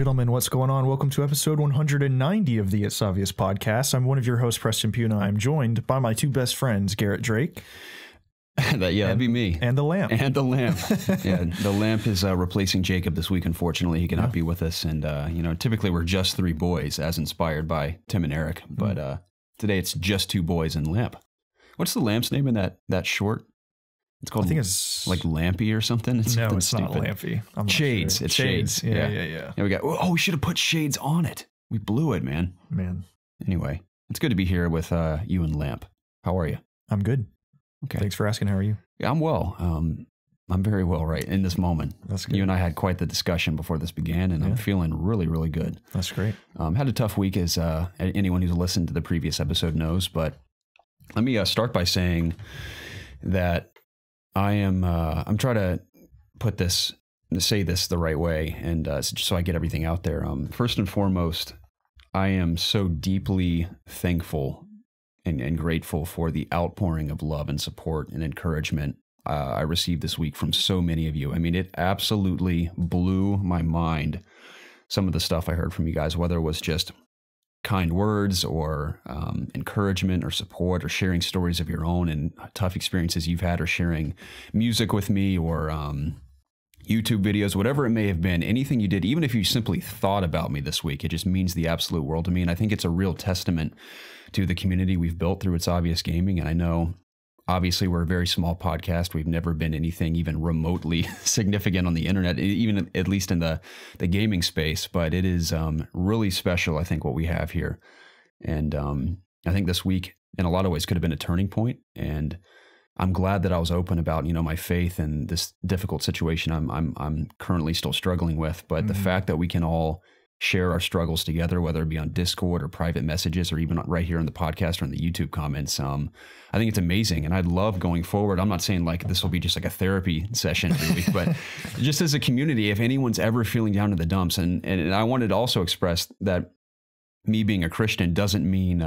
gentlemen, what's going on? Welcome to episode 190 of the It's Obvious podcast. I'm one of your hosts, Preston Puna. I'm joined by my two best friends, Garrett Drake. That'd be me. And the lamp. Yeah, the lamp is replacing Jacob this week. Unfortunately, he cannot be with us. And, typically we're just three boys, as inspired by Tim and Eric. But today it's just two boys and Lamp. What's the lamp's name in that short? It's called, I think it's like Lampy or something. It's not stupid. Lampy. Shades. Sure. It's Shades. Yeah. And we got, we should have put Shades on it. We blew it, man. Anyway, it's good to be here with you and Lamp. How are you? I'm good. Okay. Thanks for asking. How are you? Yeah, I'm well. I'm very well right in this moment. That's good. You and I had quite the discussion before this began, and I'm feeling really, really good. That's great. Had a tough week, as anyone who's listened to the previous episode knows, but let me start by saying that I'm trying to say this the right way, and just so I get everything out there. First and foremost, I am so deeply thankful and grateful for the outpouring of love and support and encouragement I received this week from so many of you. I mean, it absolutely blew my mind, some of the stuff I heard from you guys, whether it was just kind words or encouragement or support or sharing stories of your own and tough experiences you've had, or sharing music with me or YouTube videos, whatever it may have been, anything you did, even if you simply thought about me this week, it just means the absolute world to me. And I think it's a real testament to the community we've built through It's Obvious Gaming. And I know, obviously, we're a very small podcast. We've never been anything even remotely significant on the internet, even at least in the gaming space. But it is really special, I think, what we have here. And I think this week, in a lot of ways, could have been a turning point. And I'm glad that I was open about, my faith and this difficult situation I'm currently still struggling with. But the fact that we can all share our struggles together, whether it be on Discord or private messages or even right here on the podcast or in the YouTube comments, I think it's amazing. And I'd love going forward. I'm not saying like this will be just like a therapy session every week, but just as a community, if anyone's ever feeling down in the dumps, and I wanted to also express that me being a Christian doesn't mean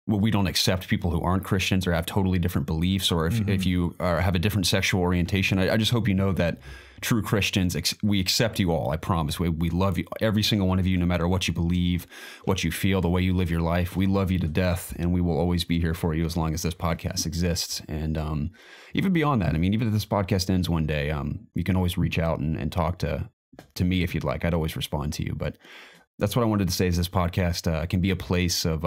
we don't accept people who aren't Christians or have totally different beliefs, or if you have a different sexual orientation. I just hope you know that true Christians, we accept you all. I promise. We love you, every single one of you, no matter what you believe, what you feel, the way you live your life. We love you to death, and we will always be here for you as long as this podcast exists. And even beyond that, I mean, even if this podcast ends one day, you can always reach out and talk to me if you'd like. I'd always respond to you. But that's what I wanted to say, is this podcast can be a place of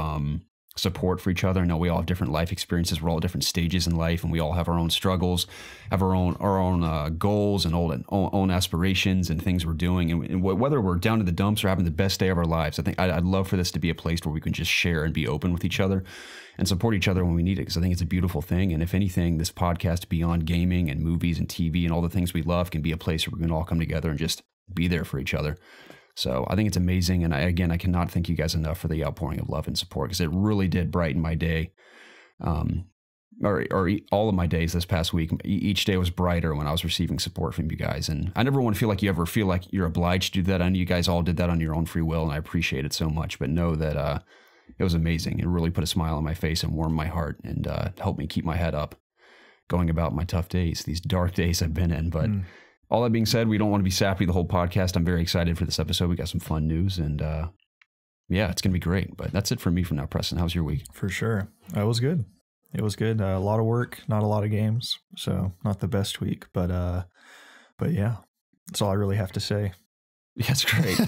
support for each other. I know we all have different life experiences. We're all at different stages in life, and we all have our own struggles, have our own goals and own aspirations and things we're doing. And whether we're down to the dumps or having the best day of our lives, I think I'd love for this to be a place where we can just share and be open with each other and support each other when we need it, because I think it's a beautiful thing. And if anything, this podcast, beyond gaming and movies and TV and all the things we love, can be a place where we can all come together and just be there for each other. So I think it's amazing. And I cannot thank you guys enough for the outpouring of love and support, because it really did brighten my day. Or all of my days this past week. Each day was brighter when I was receiving support from you guys. And I never want to feel like you're obliged to do that. I know you guys all did that on your own free will, and I appreciate it so much. But know that it was amazing. It really put a smile on my face and warmed my heart, and helped me keep my head up going about my tough days, these dark days I've been in. But all that being said, we don't want to be sappy the whole podcast. I'm very excited for this episode. We got some fun news, and it's going to be great. But that's it for me for now, Preston. How's your week? For sure. It was good. A lot of work, not a lot of games. So not the best week, but yeah, that's all I really have to say. That's great.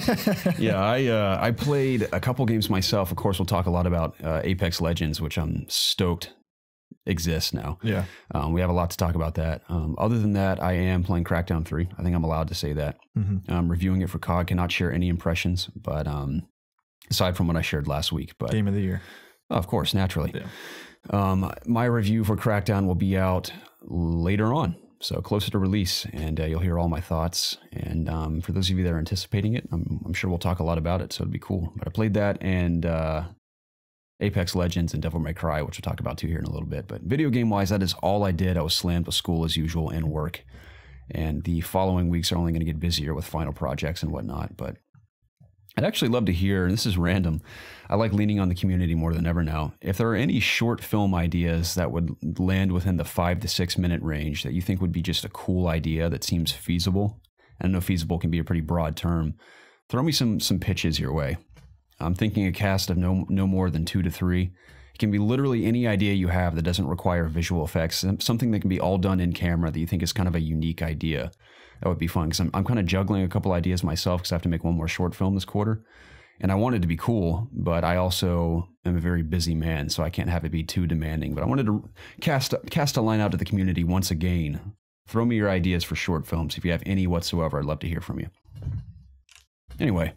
Yeah, I played a couple games myself. Of course, we'll talk a lot about Apex Legends, which I'm stoked exists now. Yeah. We have a lot to talk about that. Other than that, I am playing Crackdown 3. I think I'm allowed to say that. I'm reviewing it for COG. Cannot share any impressions, but aside from what I shared last week. But Game of the Year. Oh, of course, naturally. Yeah. My review for Crackdown will be out later on, so closer to release, and you'll hear all my thoughts. And for those of you that are anticipating it, I'm sure we'll talk a lot about it, so it'd be cool. But I played that, and Apex Legends and Devil May Cry, which we'll talk about too here in a little bit. But video game wise, that is all I did. I was slammed with school as usual and work. And the following weeks are only going to get busier with final projects and whatnot. But I'd actually love to hear, and this is random, I like leaning on the community more than ever now, if there are any short film ideas that would land within the 5 to 6 minute range that you think would be just a cool idea that seems feasible. I know feasible can be a pretty broad term, throw me some pitches your way. I'm thinking a cast of no more than 2 to 3. It can be literally any idea you have that doesn't require visual effects, something that can be all done in camera that you think is kind of a unique idea. That would be fun, because I'm kind of juggling a couple ideas myself, because I have to make one more short film this quarter. And I want it to be cool, but I also am a very busy man, so I can't have it be too demanding. But I wanted to cast a line out to the community once again. Throw me your ideas for short films. If you have any whatsoever, I'd love to hear from you. Anyway,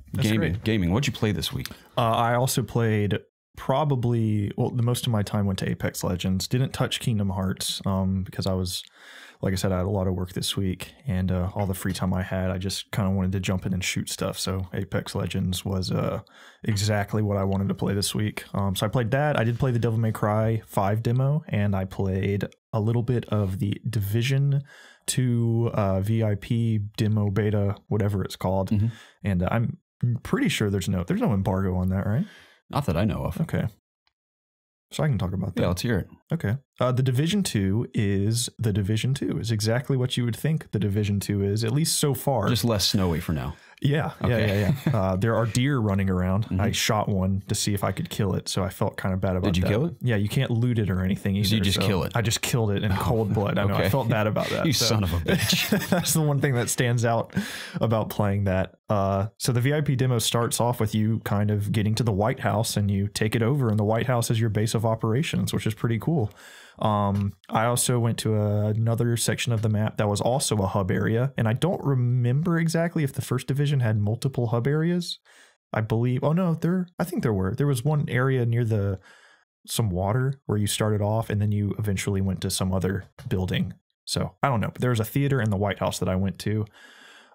gaming. What'd you play this week? I also played the most of my time went to Apex Legends. Didn't touch Kingdom Hearts because I was, like I said, I had a lot of work this week, and all the free time I had, I just kind of wanted to jump in and shoot stuff. So Apex Legends was exactly what I wanted to play this week. So I played that. I did play the Devil May Cry 5 demo, and I played a little bit of the Division 2 VIP demo beta, whatever it's called. Mm-hmm. And I'm pretty sure there's no embargo on that, right? Not that I know of. Okay. So I can talk about that. Yeah, let's hear it. Okay. The Division 2 is the Division 2. Is exactly what you would think the Division 2 is, at least so far. Just less snowy for now. Yeah. Okay. Yeah. There are deer running around. Mm-hmm. I shot one to see if I could kill it, so I felt kind of bad about that. Did you kill it? Yeah, you can't loot it or anything either. So you just kill it? I just killed it in cold blood. I know. Okay. I felt bad about that. You son of a bitch. That's the one thing that stands out about playing that. So the VIP demo starts off with you kind of getting to the White House, and you take it over, and the White House is your base of operations, which is pretty cool. I also went to another section of the map that was also a hub area, and I don't remember exactly if the first division had multiple hub areas. I believe, I think there was one area near some water where you started off, and then you eventually went to some other building. So I don't know, but there was a theater in the White House that I went to.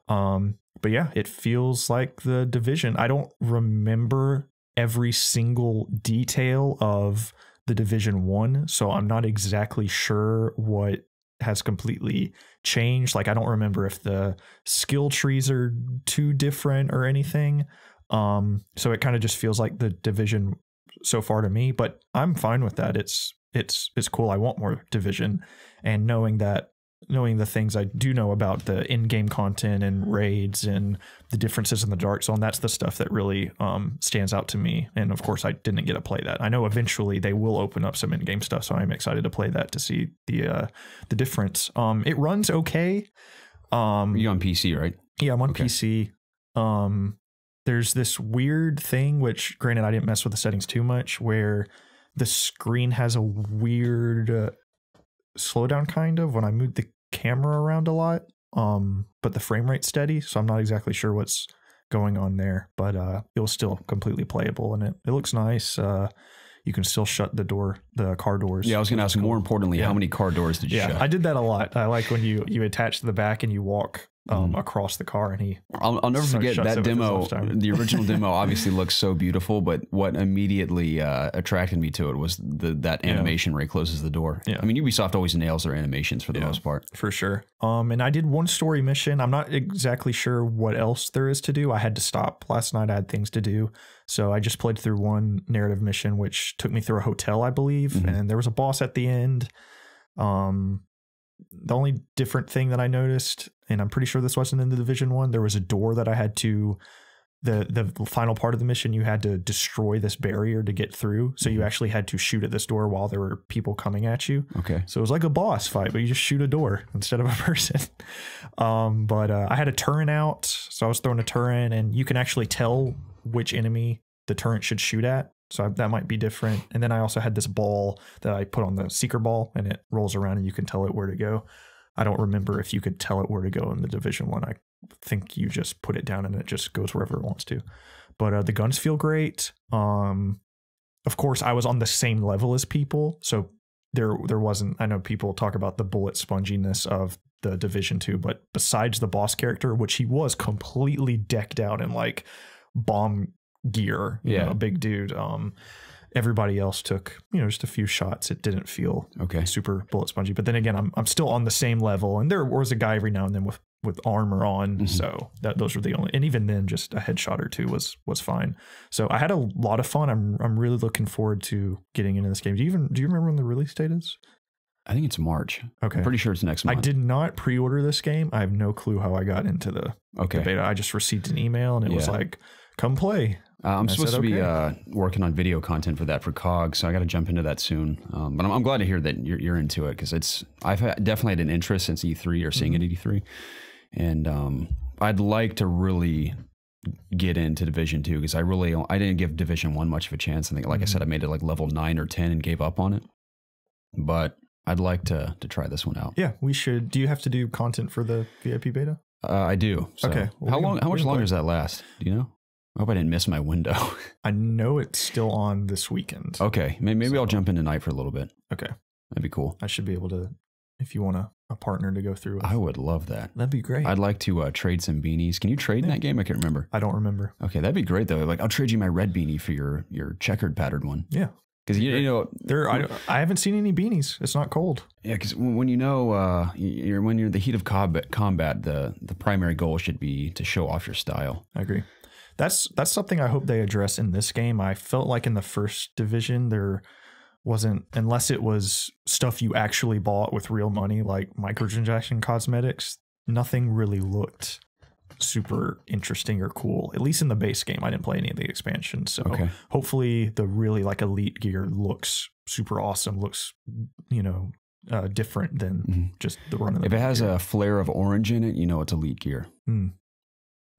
But yeah, it feels like the Division. I don't remember every single detail of the Division 1, so I'm not exactly sure what has completely changed. Like, I don't remember if the skill trees are too different or anything. So it kind of just feels like the Division so far to me, but I'm fine with that. It's cool. I want more Division, and knowing the things I do know about the in-game content and raids and the differences in the Dark Zone, that's the stuff that really stands out to me. And of course, I didn't get to play that. I know eventually they will open up some in-game stuff, so I'm excited to play that to see the difference. It runs okay. You're on PC, right? Yeah, I'm on PC. There's this weird thing, which granted I didn't mess with the settings too much, where the screen has a weird slowdown kind of when I move the camera around a lot, but the frame rate's steady, so I'm not exactly sure what's going on there, but it was still completely playable, and it looks nice. You can still shut the car doors. Yeah, I was gonna ask, more importantly, how many car doors did you shut? I did that a lot. I like when you attach to the back and you walk across the car, and I'll never forget that demo. The original demo obviously looks so beautiful, but what immediately attracted me to it was that animation where he closes the door. Yeah. I mean, Ubisoft always nails their animations for the most part. For sure. And I did one story mission. I'm not exactly sure what else there is to do. I had to stop last night. I had things to do. So I just played through one narrative mission, which took me through a hotel, I believe. Mm-hmm. And there was a boss at the end. The only different thing that I noticed, and I'm pretty sure this wasn't in the Division 1, there was a door that I had to, the final part of the mission, you had to destroy this barrier to get through. So you actually had to shoot at this door while there were people coming at you. Okay. So it was like a boss fight, but you just shoot a door instead of a person. But I had a turret out, so I was throwing a turret, and you can actually tell which enemy the turret should shoot at. So that might be different. And then I also had this ball that I put on the seeker ball, and it rolls around and you can tell it where to go. I don't remember if you could tell it where to go in the Division 1. I think you just put it down and it just goes wherever it wants to. But the guns feel great. Of course, I was on the same level as people. So there wasn't, I know people talk about the bullet sponginess of the Division 2, but besides the boss character, which he was completely decked out in like bomb gear, you know, a big dude. Everybody else took, just a few shots. It didn't feel super bullet spongy. But then again, I'm still on the same level, and there was a guy every now and then with armor on. Mm-hmm. So those were the only, and even then, just a headshot or two was fine. So I had a lot of fun. I'm really looking forward to getting into this game. Do you remember when the release date is? I think it's March. Okay. I'm pretty sure it's next month. I did not pre-order this game. I have no clue how I got into the beta. I just received an email and it was like, come play. I'm supposed to be working on video content for that for COG, so I got to jump into that soon. But I'm glad to hear that you're into it, because I've definitely had an interest since E3 or seeing it at E3, and I'd like to really get into Division 2, because I didn't give Division 1 much of a chance. I think, like I said, I made it like level 9 or 10 and gave up on it. But I'd like to try this one out. Yeah, we should. Do you have to do content for the VIP beta? I do. So okay. Well, how much longer does that last? Do you know? I hope I didn't miss my window. I know it's still on this weekend. Okay. Maybe I'll jump in tonight for a little bit. Okay. That'd be cool. I should be able to, if you want a partner to go through with. I would love that. That'd be great. I'd like to trade some beanies. Can you trade in that game? I can't remember. I don't remember. Okay, that'd be great though. Like, I'll trade you my red beanie for your checkered patterned one. Yeah. Because you know, I haven't seen any beanies. It's not cold. Yeah, because when you know when you're in the heat of combat, the primary goal should be to show off your style. I agree. That's something I hope they address in this game. I felt like in the first Division there wasn't, unless it was stuff you actually bought with real money, like microtransaction cosmetics, nothing really looked super interesting or cool, at least in the base game. I didn't play any of the expansions, so hopefully the really like elite gear looks super awesome, looks different than just the run of the if it has gear. A flare of orange in it, you know it's elite gear.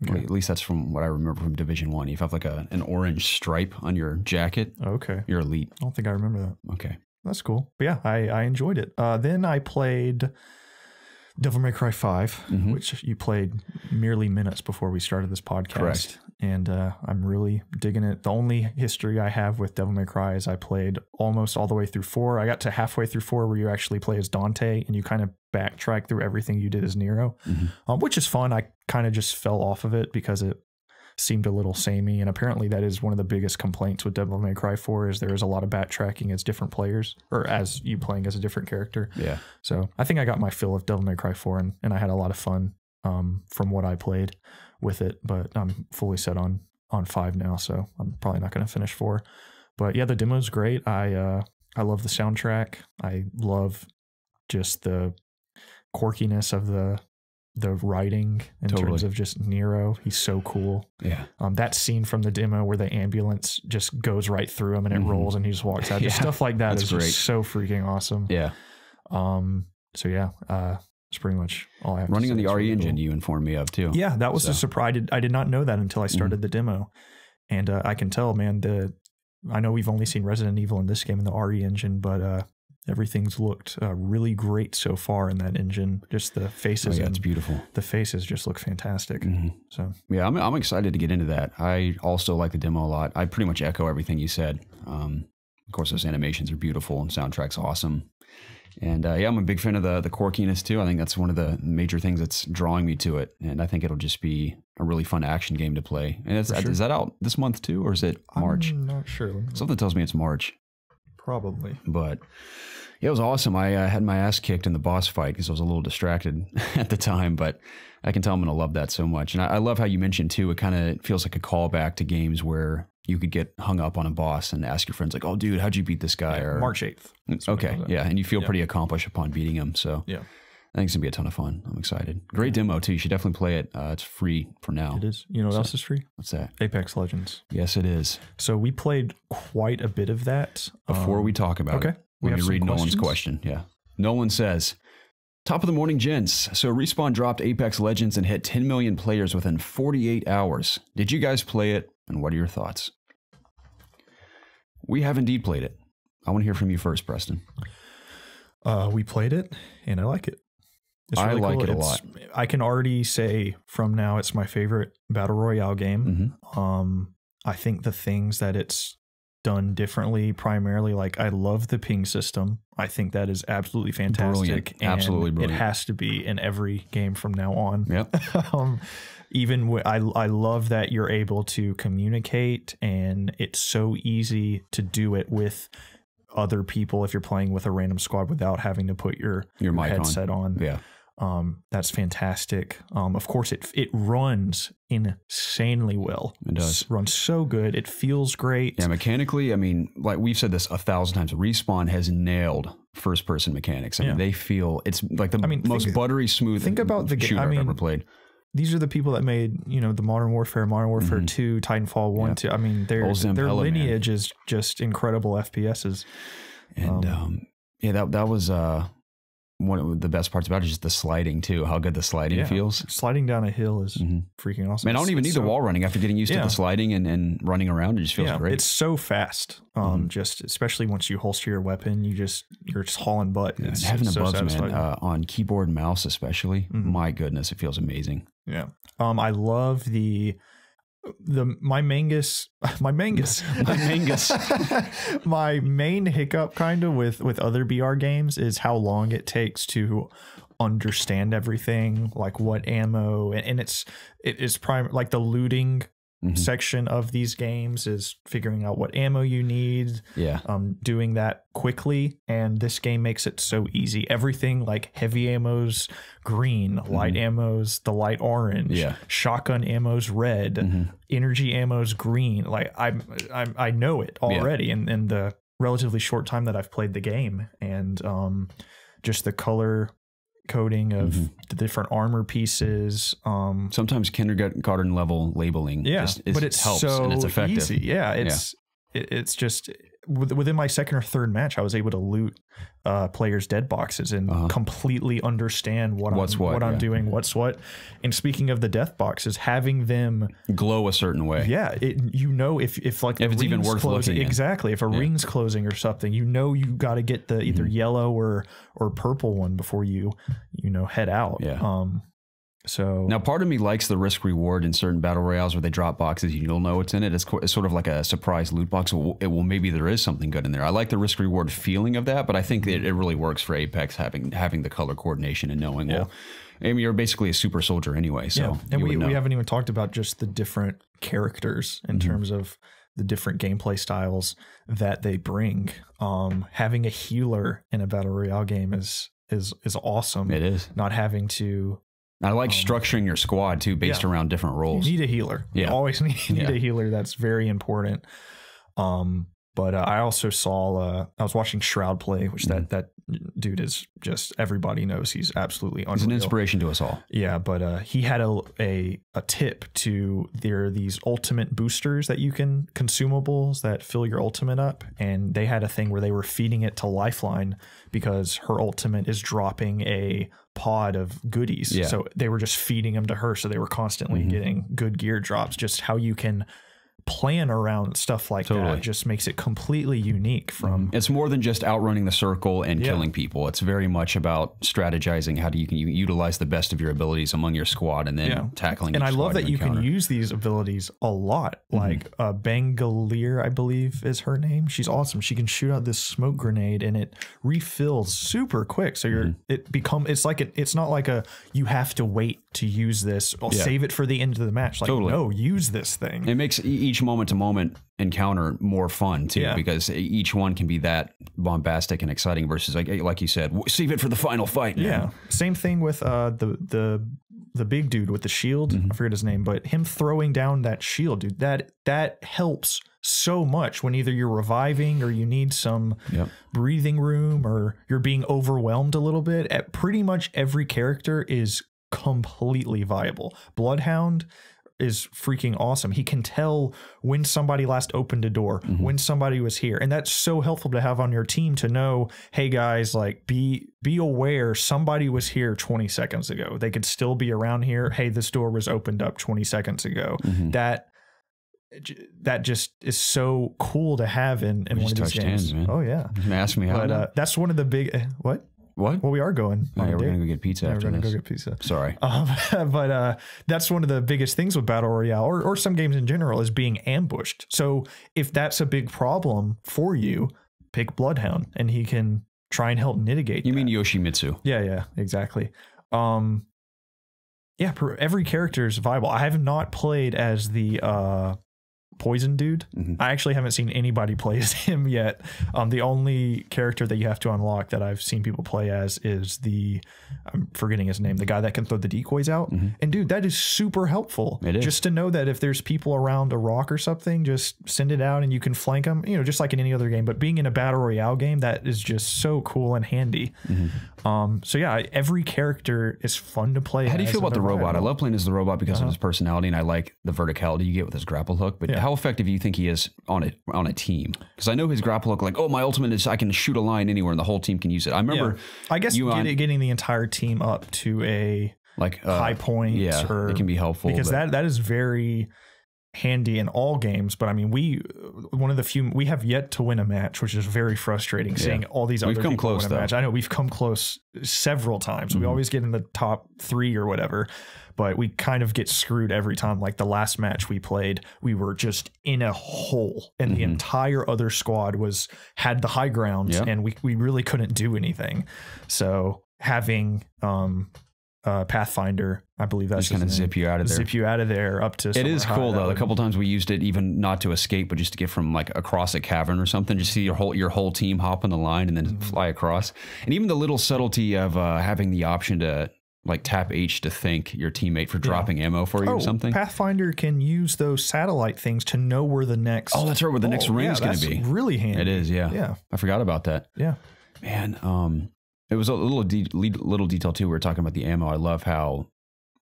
Okay. At least that's from what I remember from Division 1. If you have like an orange stripe on your jacket, you're elite. I don't think I remember that. Okay, that's cool. But yeah, I enjoyed it. Then I played Devil May Cry 5, which you played merely minutes before we started this podcast. Correct. And I'm really digging it. The only history I have with Devil May Cry is I played almost all the way through 4. I got to halfway through 4 where you actually play as Dante and you kind of backtrack through everything you did as Nero, which is fun. I kind of just fell off of it because it seemed a little samey. And apparently that is one of the biggest complaints with Devil May Cry 4 is there is a lot of backtracking as different players, or as you playing as a different character. Yeah. So I think I got my fill of Devil May Cry 4 and I had a lot of fun from what I played with it, but I'm fully set on 5 now, so I'm probably not going to finish 4. But yeah, the demo's great. I love the soundtrack. I love just the quirkiness of the writing in terms of just Nero. He's so cool. Yeah. That scene from the demo where the ambulance just goes right through him and it rolls and he just walks out. Just stuff like that is just so freaking awesome. Yeah. So yeah, it's pretty much all I have running to say. on the RE really engine cool. You informed me of too. Yeah, that was a surprise. I did not know that until I started the demo. And I can tell, man, I know we've only seen Resident Evil in this game in the RE engine, but everything's looked really great so far in that engine. Just the faces. It's beautiful. The faces just look fantastic. So yeah, I'm excited to get into that. I also like the demo a lot. I pretty much echo everything you said. Of course, those animations are beautiful and soundtrack's awesome. And yeah, I'm a big fan of the quirkiness too. I think that's one of the major things that's drawing me to it. And I think it'll just be a really fun action game to play. And is that out this month too, or is it March? I'm not sure. Something tells me it's March. Probably. But yeah, it was awesome. I had my ass kicked in the boss fight because I was a little distracted at the time, but I can tell I'm going to love that so much. And I love how you mentioned too, it kind of feels like a callback to games where you could get hung up on a boss and ask your friends like, oh dude, how'd you beat this guy? Or March 8th. Okay. Yeah. And you feel pretty accomplished upon beating him. So yeah, I think it's gonna be a ton of fun. I'm excited. Great demo too. You should definitely play it. It's free for now. It is. You know what else is free? What's that? Apex Legends. Yes, it is. So we played quite a bit of that. Before we talk about it, let me read Nolan's question. Yeah. Nolan says, top of the morning, gents. So Respawn dropped Apex Legends and hit 10 million players within 48 hours. Did you guys play it? And what are your thoughts? We have indeed played it. I want to hear from you first, Preston. We played it and I like it. It's really I like cool. it a lot. I can already say from now it's my favorite Battle Royale game. I think the things that it's done differently, primarily, like I love the ping system. I think that is absolutely fantastic. Brilliant. Absolutely brilliant. It has to be in every game from now on. Yep. I love that you're able to communicate and it's so easy to do it with other people if you're playing with a random squad without having to put your mic headset on. Yeah. That's fantastic. Of course, it runs insanely well. It does. Runs so good. It feels great. Yeah, mechanically, I mean, like we've said this 1,000 times, Respawn has nailed first-person mechanics. I mean, they feel it's like the most buttery smooth. Think about the shooter I've ever played. These are the people that made, you know, the Modern Warfare 2, Titanfall 1, 2. I mean, their lineage is just incredible FPSs. And that was one of the best parts about it is just the sliding too. How good the sliding feels. Sliding down a hill is freaking awesome. Man, I don't even need the wall running after getting used to the sliding and running around. It just feels great. It's so fast. Just especially once you holster your weapon, you're just hauling butt. It's having the bugs, man, on keyboard and mouse especially. My goodness, it feels amazing. Yeah. I love my main hiccup kind of with other BR games is how long it takes to understand everything, like what ammo, and it is prime, like the looting section of these games is figuring out what ammo you need, doing that quickly, and this game makes it so easy. Everything like heavy ammo's green, light ammo's the light orange, shotgun ammo's red, energy ammo's green. Like I know it already in the relatively short time that I've played the game, and just the color coding of the different armor pieces. Sometimes kindergarten level labeling. But it helps so and it's effective. Easy. It's just within my second or third match, I was able to loot players' dead boxes and completely understand what I'm doing, what's what. And speaking of the death boxes, having them glow a certain way. Yeah, if it's even worth looking at. Exactly. If a ring's closing or something, you got to get the either yellow or purple one before you head out. Yeah. So now part of me likes the risk reward in certain battle royales where they drop boxes, you'll know what's in it. It's sort of like a surprise loot box. Maybe there is something good in there. I like the risk reward feeling of that, but I think it really works for Apex having the color coordination and knowing, I mean, you're basically a super soldier anyway. So and we haven't even talked about just the different characters in terms of the different gameplay styles that they bring. Having a healer in a battle royale game is awesome. It is. Not having to. I like structuring your squad too, based around different roles. You need a healer. You always need a healer. That's very important. But I also saw, I was watching Shroud play, which that dude is just, everybody knows he's absolutely unreal. He's an inspiration to us all. Yeah, but he had a tip to, there are these ultimate boosters that you can, consumables that fill your ultimate up. And they had a thing where they were feeding it to Lifeline because her ultimate is dropping a pod of goodies. Yeah. So they were just feeding them to her. So they were constantly getting good gear drops. Just how you can plan around stuff like that just makes it completely unique from it's more than just outrunning the circle and killing people. It's very much about strategizing how you can utilize the best of your abilities among your squad and then tackling and I love that you can use these abilities a lot. Like Bangalore, I believe is her name. She's awesome. She can shoot out this smoke grenade and it refills super quick. So it's not like you have to wait to use this or save it for the end of the match. Like no, use this thing. It makes each moment to moment encounter more fun too, because each one can be that bombastic and exciting versus like you said, save it for the final fight. Yeah. Same thing with the big dude with the shield. I forget his name, but him throwing down that shield, dude, that helps so much when either you're reviving or you need some breathing room or you're being overwhelmed a little bit. At pretty much every character is completely viable. Bloodhound is freaking awesome. He can tell when somebody last opened a door, when somebody was here. And that's so helpful to have on your team to know, hey guys, like be aware somebody was here 20 seconds ago. They could still be around here. Hey, this door was opened up 20 seconds ago. That just is so cool to have in one of these games. Hands, man. Oh yeah. You can ask me how. But that's one of the big What? Well, we are going. Oh, yeah, we're going to go get pizza after we're going this. to go get pizza. Sorry. But that's one of the biggest things with Battle Royale or some games in general is being ambushed. So if that's a big problem for you, pick Bloodhound and he can try and help mitigate You mean Yoshimitsu. Yeah, exactly. Every character is viable. I have not played as the poison dude. I actually haven't seen anybody play as him yet. The only character that you have to unlock that I've seen people play as is I'm forgetting his name, the guy that can throw the decoys out. And dude, that is super helpful. It is. Just to know that if there's people around a rock or something, just send it out and you can flank them, you know, just like in any other game. But being in a battle royale game, that is just so cool and handy. So yeah, every character is fun to play. How do you feel about the robot? I love playing as the robot because of his personality, and I like the verticality you get with his grapple hook. But how effective do you think he is on a team? Because I know his grapple hook, like, oh, my ultimate is I can shoot a line anywhere and the whole team can use it. I remember, I guess getting the entire team up to a high point, it can be helpful because that is very handy in all games. But I mean, we have yet to win a match, which is very frustrating seeing all these other people win a match. I know we've come close several times. We always get in the top 3 or whatever, but we kind of get screwed every time. Like the last match we played, we were just in a hole and the entire other squad had the high ground and we really couldn't do anything. So having Pathfinder, I believe that's just kind of zip you out of there up to. It is cool though. A couple times we used it even not to escape, but just to get from like across a cavern or something. Just see your whole team hop on the line and then fly across. And even the little subtlety of having the option to like tap H to thank your teammate for dropping ammo for you or something. Pathfinder can use those satellite things to know where the next. Oh, that's right. Where the next ring is going to be. Really handy. It is. Yeah. I forgot about that. Yeah. Man. It was a little detail too. We were talking about the ammo. I love how,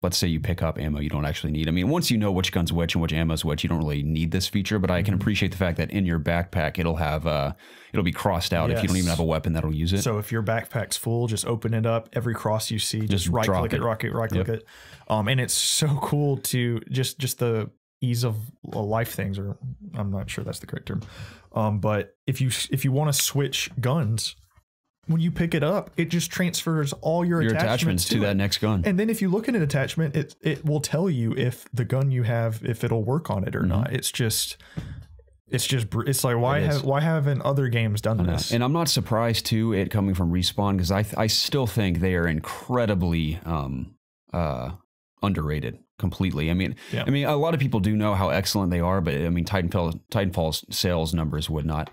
let's say you pick up ammo you don't actually need. I mean, once you know which gun's which and which ammo's which, you don't really need this feature. But I can appreciate the fact that in your backpack it'll be crossed out if you don't even have a weapon that'll use it. So if your backpack's full, just open it up. Every cross you see, just right click it, right click it. And it's so cool to just the ease of life things, or I'm not sure that's the correct term. But if you want to switch guns, when you pick it up, it just transfers all your attachments to that next gun. And then if you look at an attachment, it will tell you if the gun you have, if it'll work on it or not. It's like, why haven't other games done this? And I'm not surprised too, it coming from Respawn, because I still think they are incredibly underrated completely. I mean, a lot of people do know how excellent they are, but I mean, Titanfall's sales numbers would not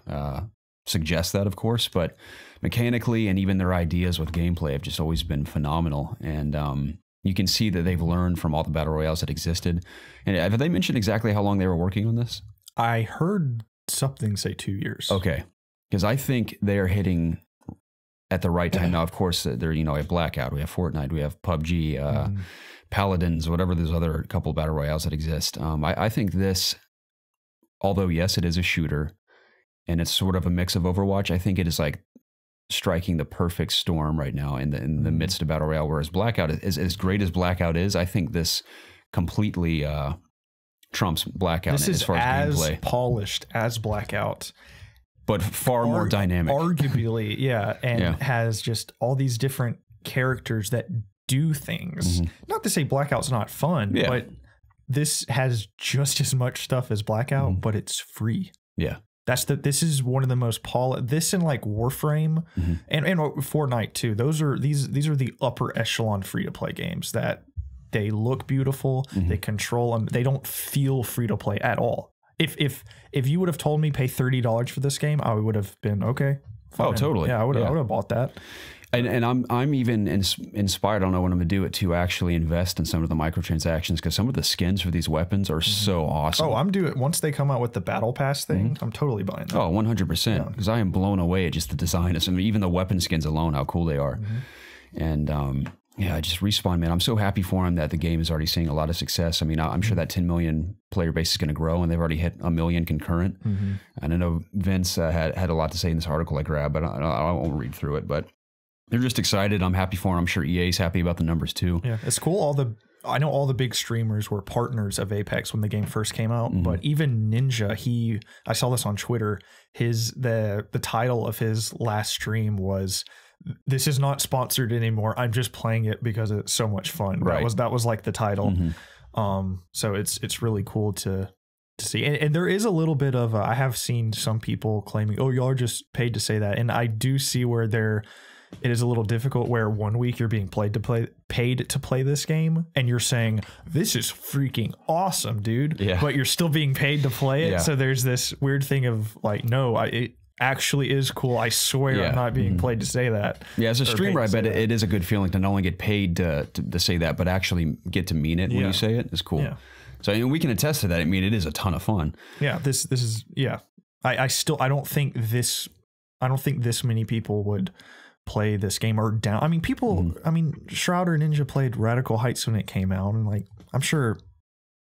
suggest that, of course, but mechanically and even their ideas with gameplay have just always been phenomenal. And you can see that they've learned from all the battle royales that existed. And have they mentioned exactly how long they were working on this? I heard something say 2 years. Okay. Because I think they're hitting at the right time. Now, of course, they're, we have Blackout, we have Fortnite, we have PUBG, Paladins, whatever those other couple battle royales that exist. I think this, although yes, it is a shooter and it's sort of a mix of Overwatch, I think it is like striking the perfect storm right now in the midst of battle royale. Whereas Blackout is as great as Blackout is. I think this completely trumps Blackout as far as gameplay. Polished as Blackout, but far more dynamic, arguably. And has just all these different characters that do things. Not to say Blackout's not fun, but this has just as much stuff as Blackout, but it's free. This is one of the most this and like Warframe and Fortnite too. These are the upper echelon free to play games that they look beautiful, they control them, they don't feel free to play at all. If you would have told me pay $30 for this game, I would have been okay. Fine. Oh, totally. Yeah, I would have bought that. And I'm even inspired. I don't know when I'm gonna do it to actually invest in some of the microtransactions, because some of the skins for these weapons are so awesome. Oh, I'm doing once they come out with the battle pass thing. I'm totally buying that. Oh, 100%. Because I am blown away at just the design of some, even the weapon skins alone, how cool they are. And I just Respawn, man. I'm so happy for them that the game is already seeing a lot of success. I mean, I'm sure that 10 million player base is going to grow, and they've already hit 1 million concurrent. And I know Vince had a lot to say in this article I grabbed, but I won't read through it. But they're just excited. I'm happy for them. I'm sure EA's happy about the numbers too. Yeah, it's cool. I know all the big streamers were partners of Apex when the game first came out, but even Ninja, I saw this on Twitter. The title of his last stream was, "This is not sponsored anymore. I'm just playing it because it's so much fun." Right. That was like the title. So it's really cool to see. And there is a little bit of I have seen some people claiming, "Oh, y'all are just paid to say that," and I do see where they're it is a little difficult where 1 week you're being paid to play this game and you're saying, this is freaking awesome, dude. Yeah. But you're still being paid to play it. Yeah. So there's this weird thing of like, no, it actually is cool. I swear I'm not being paid to say that. Yeah, as a streamer, I bet it is a good feeling to not only get paid to say that, but actually get to mean it when you say it. It's cool. Yeah. So and we can attest to that. I mean, it is a ton of fun. Yeah, this is I don't think this many people would play this game or down. I mean, Shrouder Ninja played Radical Heights when it came out, and like I'm sure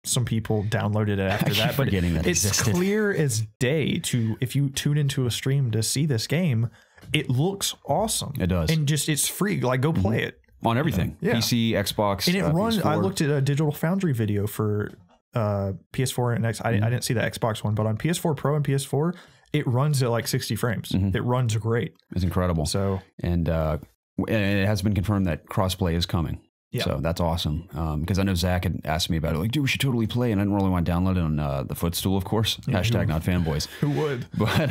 some people downloaded it after that. But it's clear as day to if you tune into a stream to see this game, it looks awesome. It does, and just it's free. Like go play it on everything, PC, Xbox, and it runs. PS4. I looked at a Digital Foundry video for PS4 and X. I didn't see the Xbox one, but on PS4 Pro and PS4, it runs at like 60 frames. It runs great. It's incredible. So and it has been confirmed that crossplay is coming. Yeah. So that's awesome. Because I know Zach had asked me about it. Like, dude, we should totally play. And I didn't really want to download it on the footstool, of course. Yeah, Hashtag not fanboys. Who would? But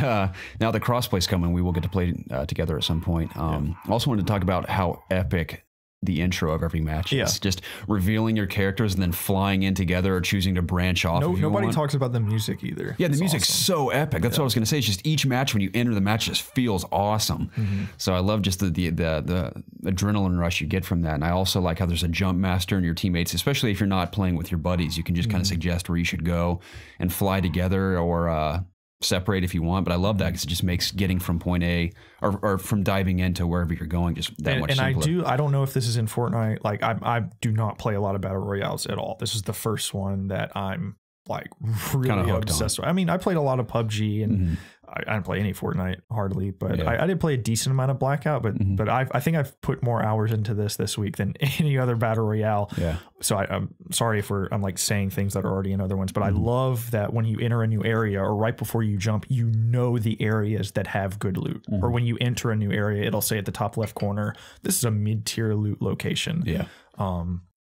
now the crossplay's coming. We will get to play together at some point. I also wanted to talk about how epic the intro of every match is. Just revealing your characters and then flying in together or choosing to branch off. Nobody talks about the music either. Yeah, the music's so epic. That's what I was going to say. It's just each match when you enter the match just feels awesome. So I love just the adrenaline rush you get from that. And I also like how there's a jump master and your teammates, especially if you're not playing with your buddies, you can just kind of suggest where you should go and fly together or separate if you want, but I love that because it just makes getting from point A or from diving into wherever you're going just that much simpler. And I don't know if this is in Fortnite. Like I do not play a lot of battle royales at all. This is the first one that I'm like really obsessed with. I mean, I played a lot of PUBG and I didn't play any Fortnite hardly, but I did play a decent amount of Blackout. But I think I've put more hours into this week than any other battle royale. Yeah. So I'm sorry if I'm like saying things that are already in other ones, but I love that when you enter a new area or right before you jump, you know the areas that have good loot. Or when you enter a new area, it'll say at the top left corner, this is a mid-tier loot location. Yeah.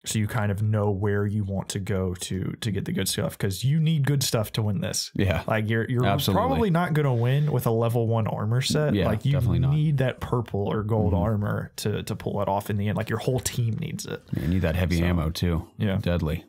So you kind of know where you want to go to get the good stuff because you need good stuff to win this. Yeah, like you're probably not going to win with a level 1 armor set. Yeah, like you need that purple or gold armor to pull it off in the end. Like your whole team needs it. You need that heavy ammo too. Yeah, deadly.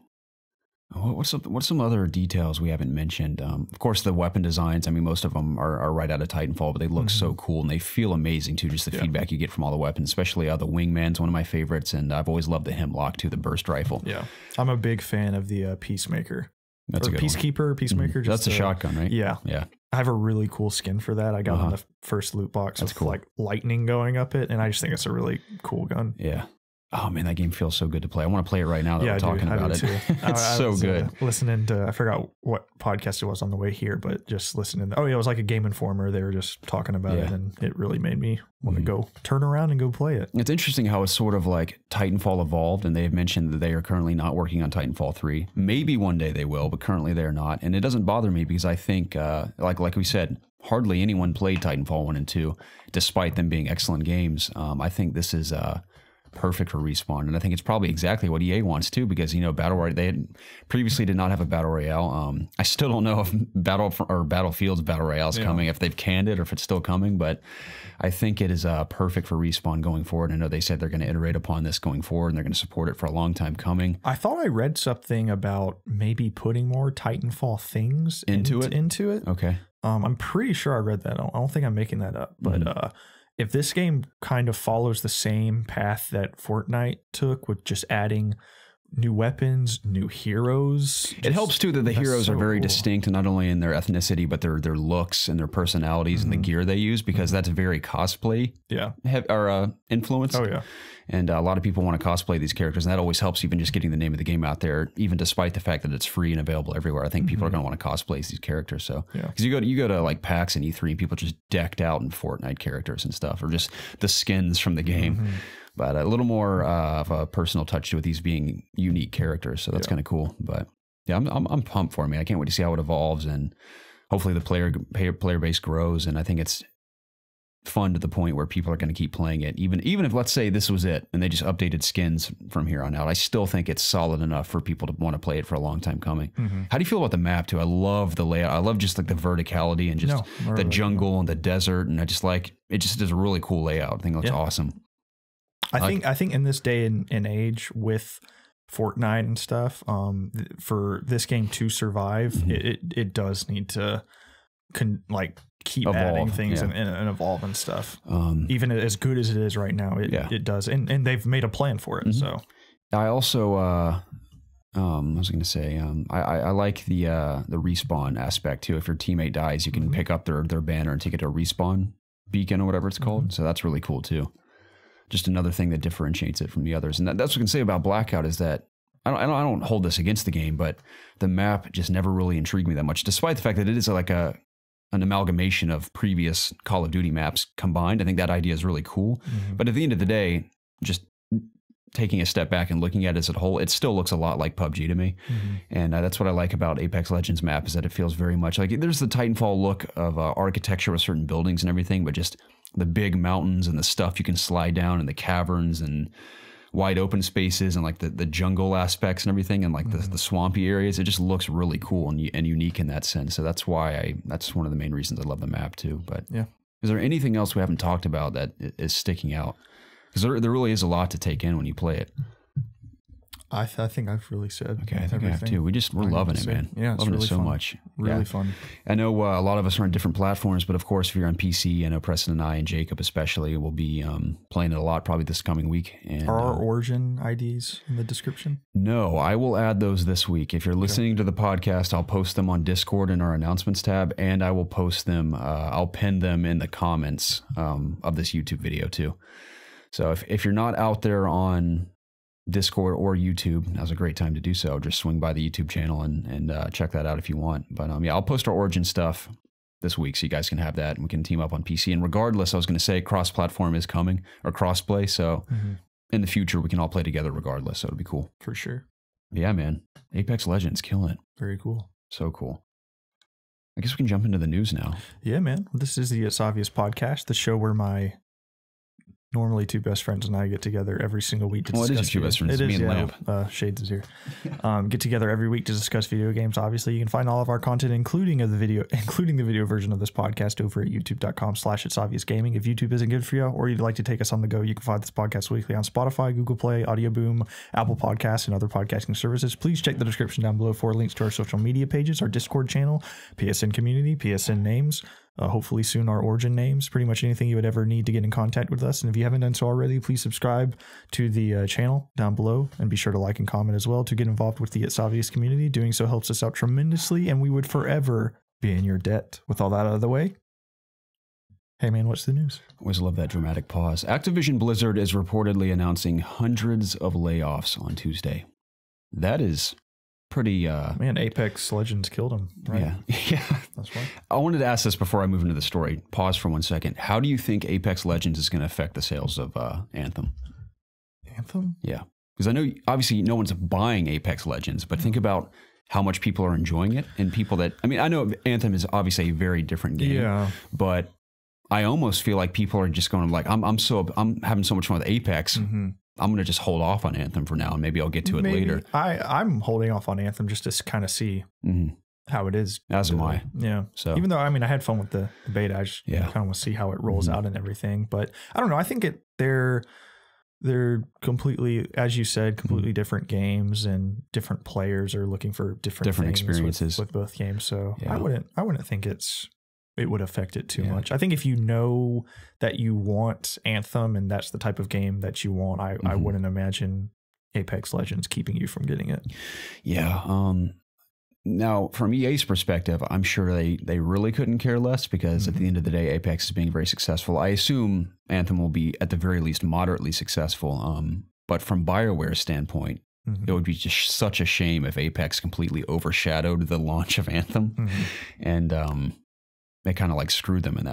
What's some other details we haven't mentioned? Of course, the weapon designs. I mean, most of them are right out of Titanfall, but they look so cool and they feel amazing too. Just the feedback you get from all the weapons, especially the Wingman's one of my favorites, and I've always loved the Hemlock too, the burst rifle. Yeah, I'm a big fan of the Peacemaker. That's a good Peacekeeper, Peacemaker. That's a shotgun, right? Yeah, yeah. I have a really cool skin for that. I got on the first loot box with like lightning going up it, and I just think it's a really cool gun. Yeah. Oh man, that game feels so good to play. I want to play it right now that we're talking about it. It's so good. Listening to, I forgot what podcast it was on the way here, but just listening. Oh yeah, it was like a Game Informer. They were just talking about it, and it really made me want to go turn around and go play it. It's interesting how it's sort of like Titanfall evolved, and they have mentioned that they are currently not working on Titanfall 3. Maybe one day they will, but currently they're not. And it doesn't bother me because I think, like we said, hardly anyone played Titanfall 1 and 2, despite them being excellent games. I think this is perfect for Respawn, and I think it's probably exactly what EA wants too, because Battle Royale, they previously did not have a Battle Royale. I still don't know if Battlefield's Battle Royale is coming, if they've canned it or if it's still coming, but I think it is perfect for Respawn going forward. I know they said they're going to iterate upon this going forward, and they're going to support it for a long time coming. I thought I read something about maybe putting more Titanfall things into it. Okay. I'm pretty sure I read that. I don't think I'm making that up, but if this game kind of follows the same path that Fortnite took with just adding new weapons, new heroes. It helps too that the heroes are very distinct, not only in their ethnicity, but their looks and their personalities and the gear they use, because that's very cosplay influenced. Oh yeah. And a lot of people want to cosplay these characters, and that always helps, even just getting the name of the game out there, even despite the fact that it's free and available everywhere. I think people are going to want to cosplay these characters. So, because you go to like PAX and E3, and people just decked out in Fortnite characters and stuff, or just the skins from the game. But a little more of a personal touch with these being unique characters, so that's kind of cool. But yeah, I'm pumped for it, man. I can't wait to see how it evolves, and hopefully the player base grows. And I think it's fun to the point where people are going to keep playing it. Even if, let's say, this was it and they just updated skins from here on out, I still think it's solid enough for people to want to play it for a long time coming. How do you feel about the map too? I love the layout. I love just like the verticality and just the jungle and the desert, and I just like it. Just is a really cool layout. I think it looks awesome. I think in this day and age with Fortnite and stuff, for this game to survive, it does need to keep adding things and evolve and stuff. Even as good as it is right now, it does, and they've made a plan for it. So I also I was going to say I like the respawn aspect too. If your teammate dies, you can pick up their banner and take it to a respawn beacon or whatever it's called. So that's really cool too. Just another thing that differentiates it from the others. And that's what I can say about Blackout is that I don't hold this against the game, but the map just never really intrigued me that much, despite the fact that it is like an amalgamation of previous Call of Duty maps combined. I think that idea is really cool. But at the end of the day, just taking a step back and looking at it as a whole, it still looks a lot like PUBG to me. And that's what I like about Apex Legends map, is that it feels very much like there's the Titanfall look of architecture with certain buildings and everything, but just the big mountains and the stuff you can slide down and the caverns and wide open spaces and like the jungle aspects and everything and like the swampy areas. It just looks really cool and unique in that sense. So that's why that's one of the main reasons I love the map too. But is there anything else we haven't talked about that is sticking out? Because there really is a lot to take in when you play it. I think I've really said. Okay, I think I have too. We're loving it, man. Yeah, it's loving really it so fun. much. Really fun. I know a lot of us are on different platforms, but of course, if you're on PC, I know Preston and I and Jacob especially will be playing it a lot probably this coming week. And, are our Origin IDs in the description? No, I will add those this week. If you're listening to the podcast, I'll post them on Discord in our announcements tab, and I will post them. I'll pin them in the comments of this YouTube video too. So if you're not out there on Discord or YouTube, now's a great time to do so. Just swing by the YouTube channel and check that out if you want. But I'll post our Origin stuff this week so you guys can have that and we can team up on PC. And regardless, I was going to say cross-platform is coming, or cross-play. So in the future, we can all play together regardless. So it'll be cool. For sure. Yeah, man. Apex Legends, killing it. Very cool. So cool. I guess we can jump into the news now. Yeah, man. This is the It's Obvious podcast, the show where my normally two best friends and I get together every single week to discuss. It is your two best friends. It me is, and Lamp. Shades is here. Get together every week to discuss video games. Obviously, you can find all of our content, including the video version of this podcast, over at youtube.com/ItsObviousGaming. If YouTube isn't good for you, or you'd like to take us on the go, you can find this podcast weekly on Spotify, Google Play, Audio Boom, Apple Podcasts, and other podcasting services. Please check the description down below for links to our social media pages, our Discord channel, PSN community, PSN names. Hopefully soon our Origin names, pretty much anything you would ever need to get in contact with us. And if you haven't done so already, please subscribe to the channel down below and be sure to like and comment as well to get involved with the It's Obvious community. Doing so helps us out tremendously, and we would forever be in your debt. With all that out of the way, hey man, what's the news? Always love that dramatic pause. Activision Blizzard is reportedly announcing hundreds of layoffs on Tuesday. That is pretty man, Apex Legends killed him, right? Yeah. That's why. I wanted to ask this before I move into the story. Pause for 1 second. How do you think Apex Legends is going to affect the sales of Anthem? Anthem? Yeah. Because I know obviously no one's buying Apex Legends, but think about how much people are enjoying it, and people that, I mean, I know Anthem is obviously a very different game, but I almost feel like people are just going like, I'm having so much fun with Apex. I'm going to just hold off on Anthem for now, and maybe I'll get to it later. I'm holding off on Anthem just to kind of see how it is. As am I. Yeah. So even though, I mean, I had fun with the beta, I just kind of want to see how it rolls out and everything. But I don't know. I think they're completely, as you said, completely different games, and different players are looking for different experiences with both games. So I wouldn't think it would affect it too much. I think if you know that you want Anthem and that's the type of game that you want, I wouldn't imagine Apex Legends keeping you from getting it. Yeah. Now, from EA's perspective, I'm sure they really couldn't care less, because at the end of the day, Apex is being very successful. I assume Anthem will be at the very least moderately successful. But from BioWare's standpoint, it would be just such a shame if Apex completely overshadowed the launch of Anthem. And they kind of like screwed them in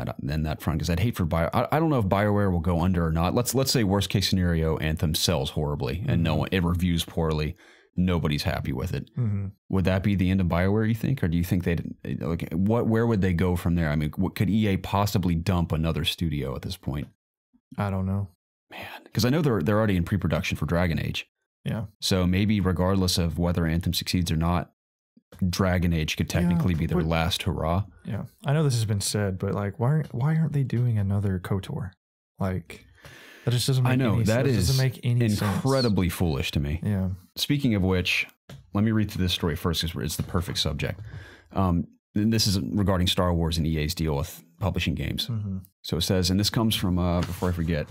that front, because I'd hate for I don't know if BioWare will go under or not. Let's say worst case scenario, Anthem sells horribly and it reviews poorly. nobody's happy with it. Mm-hmm. Would that be the end of BioWare, you think? Or do you think where would they go from there? I mean, could EA possibly dump another studio at this point? I don't know. Man, because I know they're already in pre-production for Dragon Age. Yeah. So maybe regardless of whether Anthem succeeds or not, Dragon Age could technically be their last hurrah. Yeah. I know this has been said, but like, why aren't they doing another KOTOR? Like, that just doesn't make any sense. That is incredibly foolish to me. Yeah. Speaking of which, let me read through this story first because it's the perfect subject. This is regarding Star Wars and EA's deal with publishing games. Mm-hmm. So it says, and this comes from, before I forget,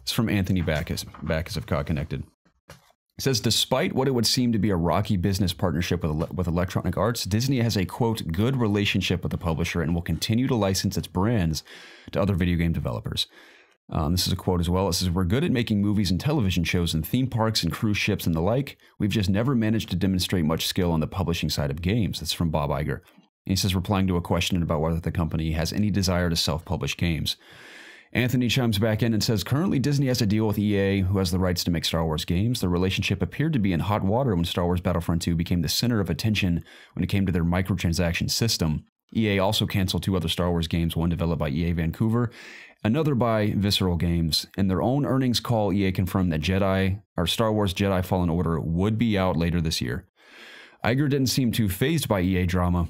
it's from Anthony Backus of COD Connected. It says, despite what it would seem to be a rocky business partnership with Electronic Arts, Disney has a, quote, good relationship with the publisher and will continue to license its brands to other video game developers. This is a quote as well. It says, we're good at making movies and television shows and theme parks and cruise ships and the like. We've just never managed to demonstrate much skill on the publishing side of games. That's from Bob Iger. And he says, replying to a question about whether the company has any desire to self-publish games. Anthony chimes back in and says, currently Disney has a deal with EA, who has the rights to make Star Wars games. The relationship appeared to be in hot water when Star Wars Battlefront 2 became the center of attention when it came to their microtransaction system. EA also canceled 2 other Star Wars games, one developed by EA Vancouver, another by Visceral Games. In their own earnings call, EA confirmed that Star Wars Jedi Fallen Order would be out later this year. Iger didn't seem too fazed by EA drama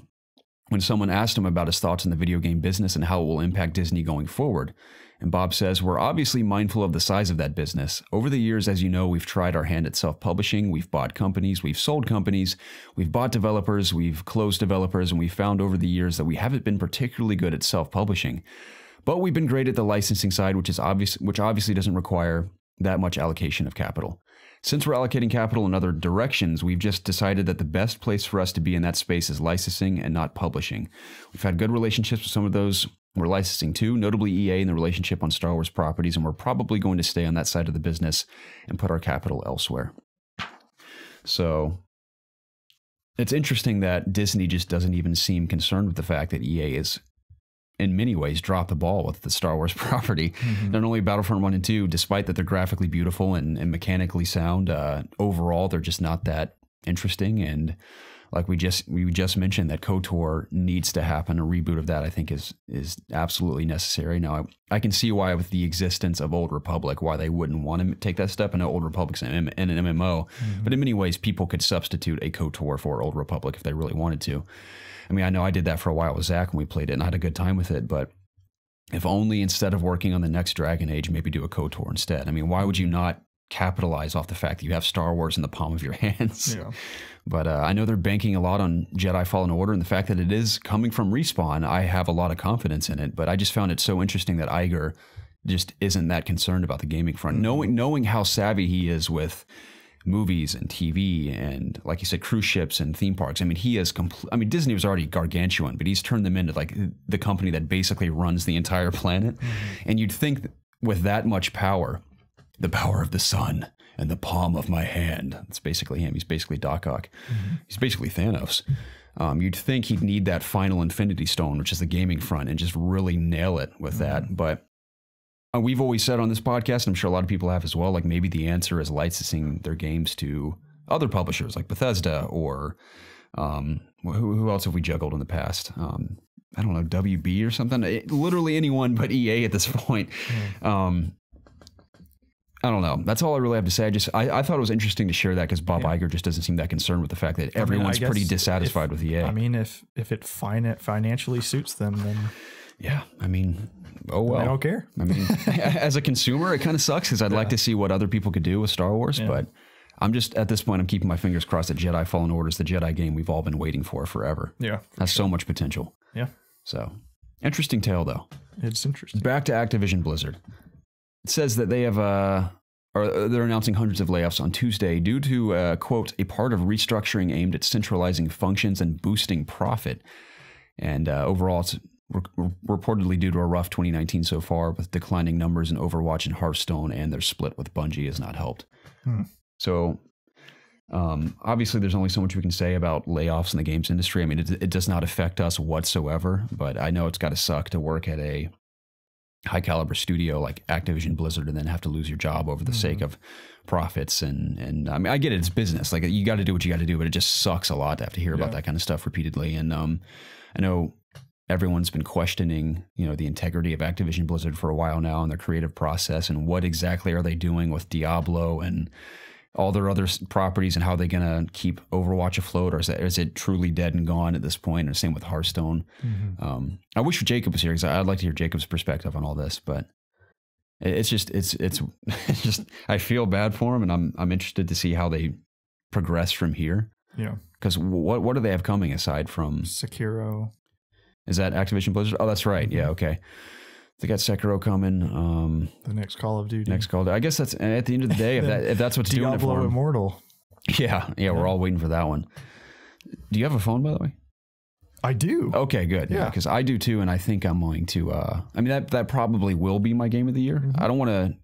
when someone asked him about his thoughts on the video game business and how it will impact Disney going forward. And Bob says, we're obviously mindful of the size of that business. Over the years, as you know, we've tried our hand at self-publishing. We've bought companies, we've sold companies, we've bought developers, we've closed developers, and we've found over the years that we haven't been particularly good at self-publishing. But we've been great at the licensing side, which obviously doesn't require that much allocation of capital. Since we're allocating capital in other directions, we've just decided that the best place for us to be in that space is licensing and not publishing. We've had good relationships with some of those we're licensing too, notably EA and the relationship on Star Wars properties, and we're probably going to stay on that side of the business and put our capital elsewhere. So it's interesting that Disney just doesn't even seem concerned with the fact that EA is, in many ways, dropped the ball with the Star Wars property. Mm-hmm. Not only Battlefront 1 and 2, despite that they're graphically beautiful and mechanically sound, overall they're just not that interesting. And like we just mentioned, that KOTOR needs to happen. A reboot of that, I think, is absolutely necessary. Now, I can see why, with the existence of Old Republic, why they wouldn't want to take that step. I know Old Republic's in an MMO, but in many ways, people could substitute a KOTOR for Old Republic if they really wanted to. I mean, I know I did that for a while with Zach when we played it, and I had a good time with it, but if only instead of working on the next Dragon Age, maybe do a KOTOR instead. I mean, why would you not capitalize off the fact that you have Star Wars in the palm of your hands? Yeah. But I know they're banking a lot on Jedi Fallen Order, and the fact that it is coming from Respawn, I have a lot of confidence in it. But I just found it so interesting that Iger just isn't that concerned about the gaming front. Knowing how savvy he is with movies and TV and, like you said, cruise ships and theme parks. I mean, he is Disney was already gargantuan, but he's turned them into like the company that basically runs the entire planet. And you'd think that with that much power, the power of the sun and the palm of my hand. That's basically him. He's basically Doc Ock. He's basically Thanos. You'd think he'd need that final Infinity Stone, which is the gaming front, and just really nail it with that. But we've always said on this podcast, and I'm sure a lot of people have as well, like maybe the answer is licensing their games to other publishers like Bethesda or who else have we juggled in the past? I don't know, WB or something. Literally anyone but EA at this point. I don't know. That's all I really have to say. I thought it was interesting to share that because Bob Iger just doesn't seem that concerned with the fact that everyone's pretty dissatisfied with EA. I mean, if it financially suits them, then yeah. I mean, oh well. I don't care. I mean, as a consumer, it kind of sucks because I'd like to see what other people could do with Star Wars, but I'm just at this point, I'm keeping my fingers crossed that Jedi Fallen Order is the Jedi game we've all been waiting for forever. Yeah, has so much potential. Yeah. So interesting tale though. It's interesting. Back to Activision Blizzard. It says that they have they're announcing hundreds of layoffs on Tuesday due to, quote, a part of restructuring aimed at centralizing functions and boosting profit. And overall, it's reportedly due to a rough 2019 so far, with declining numbers in Overwatch and Hearthstone, and their split with Bungie has not helped. So obviously, there's only so much we can say about layoffs in the games industry. I mean, it does not affect us whatsoever, but I know it's got to suck to work at a high caliber studio like Activision Blizzard and then have to lose your job over the sake of profits. And I mean, I get it. It's business. Like you got to do what you got to do, but it just sucks a lot to have to hear about that kind of stuff repeatedly. And I know everyone's been questioning, the integrity of Activision Blizzard for a while now and their creative process and what exactly are they doing with Diablo and all their other properties and how they're going to keep Overwatch afloat, or is it truly dead and gone at this point? And same with Hearthstone. I wish Jacob was here because I'd like to hear Jacob's perspective on all this, but it's just I feel bad for him, and I'm interested to see how they progress from here. Yeah. Because what do they have coming aside from Sekiro? Is that Activision Blizzard? Oh, that's right. Yeah. Okay. They got Sekiro coming. The next Call of Duty. I guess that's at the end of the day. If that's what's doing it for Diablo them. Immortal. Yeah. We're all waiting for that one. Do you have a phone, by the way? I do. Okay, good. Yeah, because I do too, and I think I'm going to. I mean, that probably will be my game of the year. I don't want to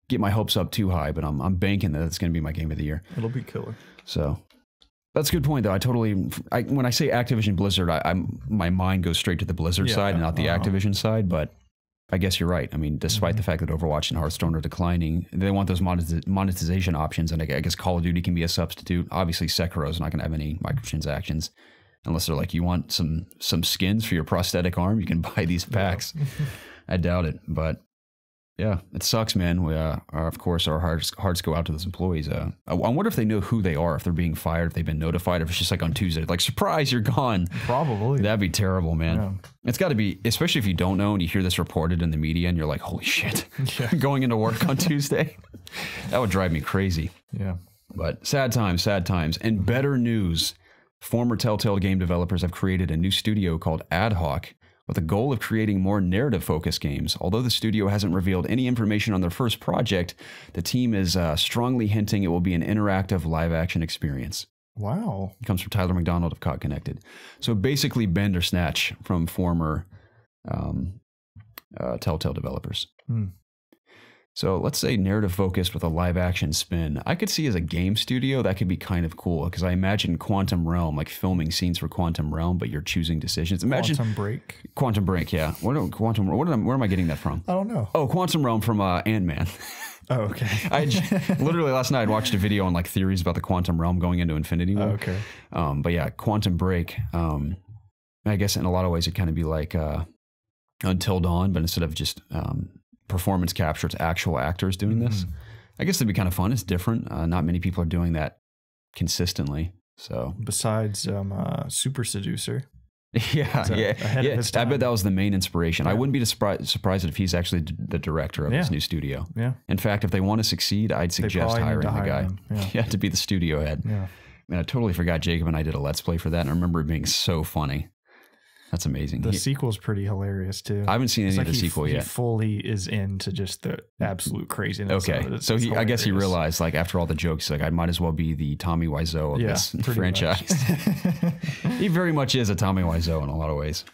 get my hopes up too high, but I'm banking that it's going to be my game of the year. It'll be killer. So. That's a good point, though. When I say Activision Blizzard, my mind goes straight to the Blizzard side and not the Activision side. But I guess you're right. I mean, despite the fact that Overwatch and Hearthstone are declining, they want those monetization options, and I guess Call of Duty can be a substitute. Obviously, Sekiro is not going to have any microtransactions unless they're like, you want some skins for your prosthetic arm, you can buy these packs. I doubt it, but. Yeah, it sucks, man. We of course, our hearts go out to those employees. I wonder if they know who they are, if they're being fired, if they've been notified, if it's just like on Tuesday, like, surprise, you're gone. Probably. That'd be terrible, man. Yeah. It's got to be, especially if you don't know and you hear this reported in the media and you're like, holy shit, going into work on Tuesday. That would drive me crazy. Yeah. But sad times. And better news, former Telltale game developers have created a new studio called Ad Hoc, with the goal of creating more narrative-focused games. Although the studio hasn't revealed any information on their first project, the team is strongly hinting it will be an interactive live-action experience. Wow. It comes from Tyler McDonald of Caught Connected. So basically bend or snatch from former Telltale developers. So let's say narrative focused with a live action spin. I could see as a game studio that could be kind of cool because I imagine Quantum Realm, like filming scenes for Quantum Realm, but you're choosing decisions. Imagine Quantum Break, yeah. Where am I getting that from? I don't know. Oh, Quantum Realm from Ant-Man. Oh, okay. Literally last night I watched a video on like theories about the Quantum Realm going into Infinity War. Oh, okay. But yeah, Quantum Break. I guess in a lot of ways it kind of be like Until Dawn, but instead of just performance capture, it's actual actors doing this. I guess it'd be kind of fun. It's different. Not many people are doing that consistently. So besides Super Seducer. Yeah. I bet that was the main inspiration. I wouldn't be surprised if he's actually the director of this new studio. Yeah. In fact, if they want to succeed, I'd suggest hiring the guy. Yeah, to be the studio head. Yeah. And I totally forgot Jacob and I did a Let's Play for that, and I remember it being so funny. That's amazing. The sequel's pretty hilarious too. I haven't seen any of the sequel yet. He fully is into just the absolute craziness. Okay, so I guess he realized, like, after all the jokes, like, I might as well be the Tommy Wiseau of this franchise. He very much is a Tommy Wiseau in a lot of ways.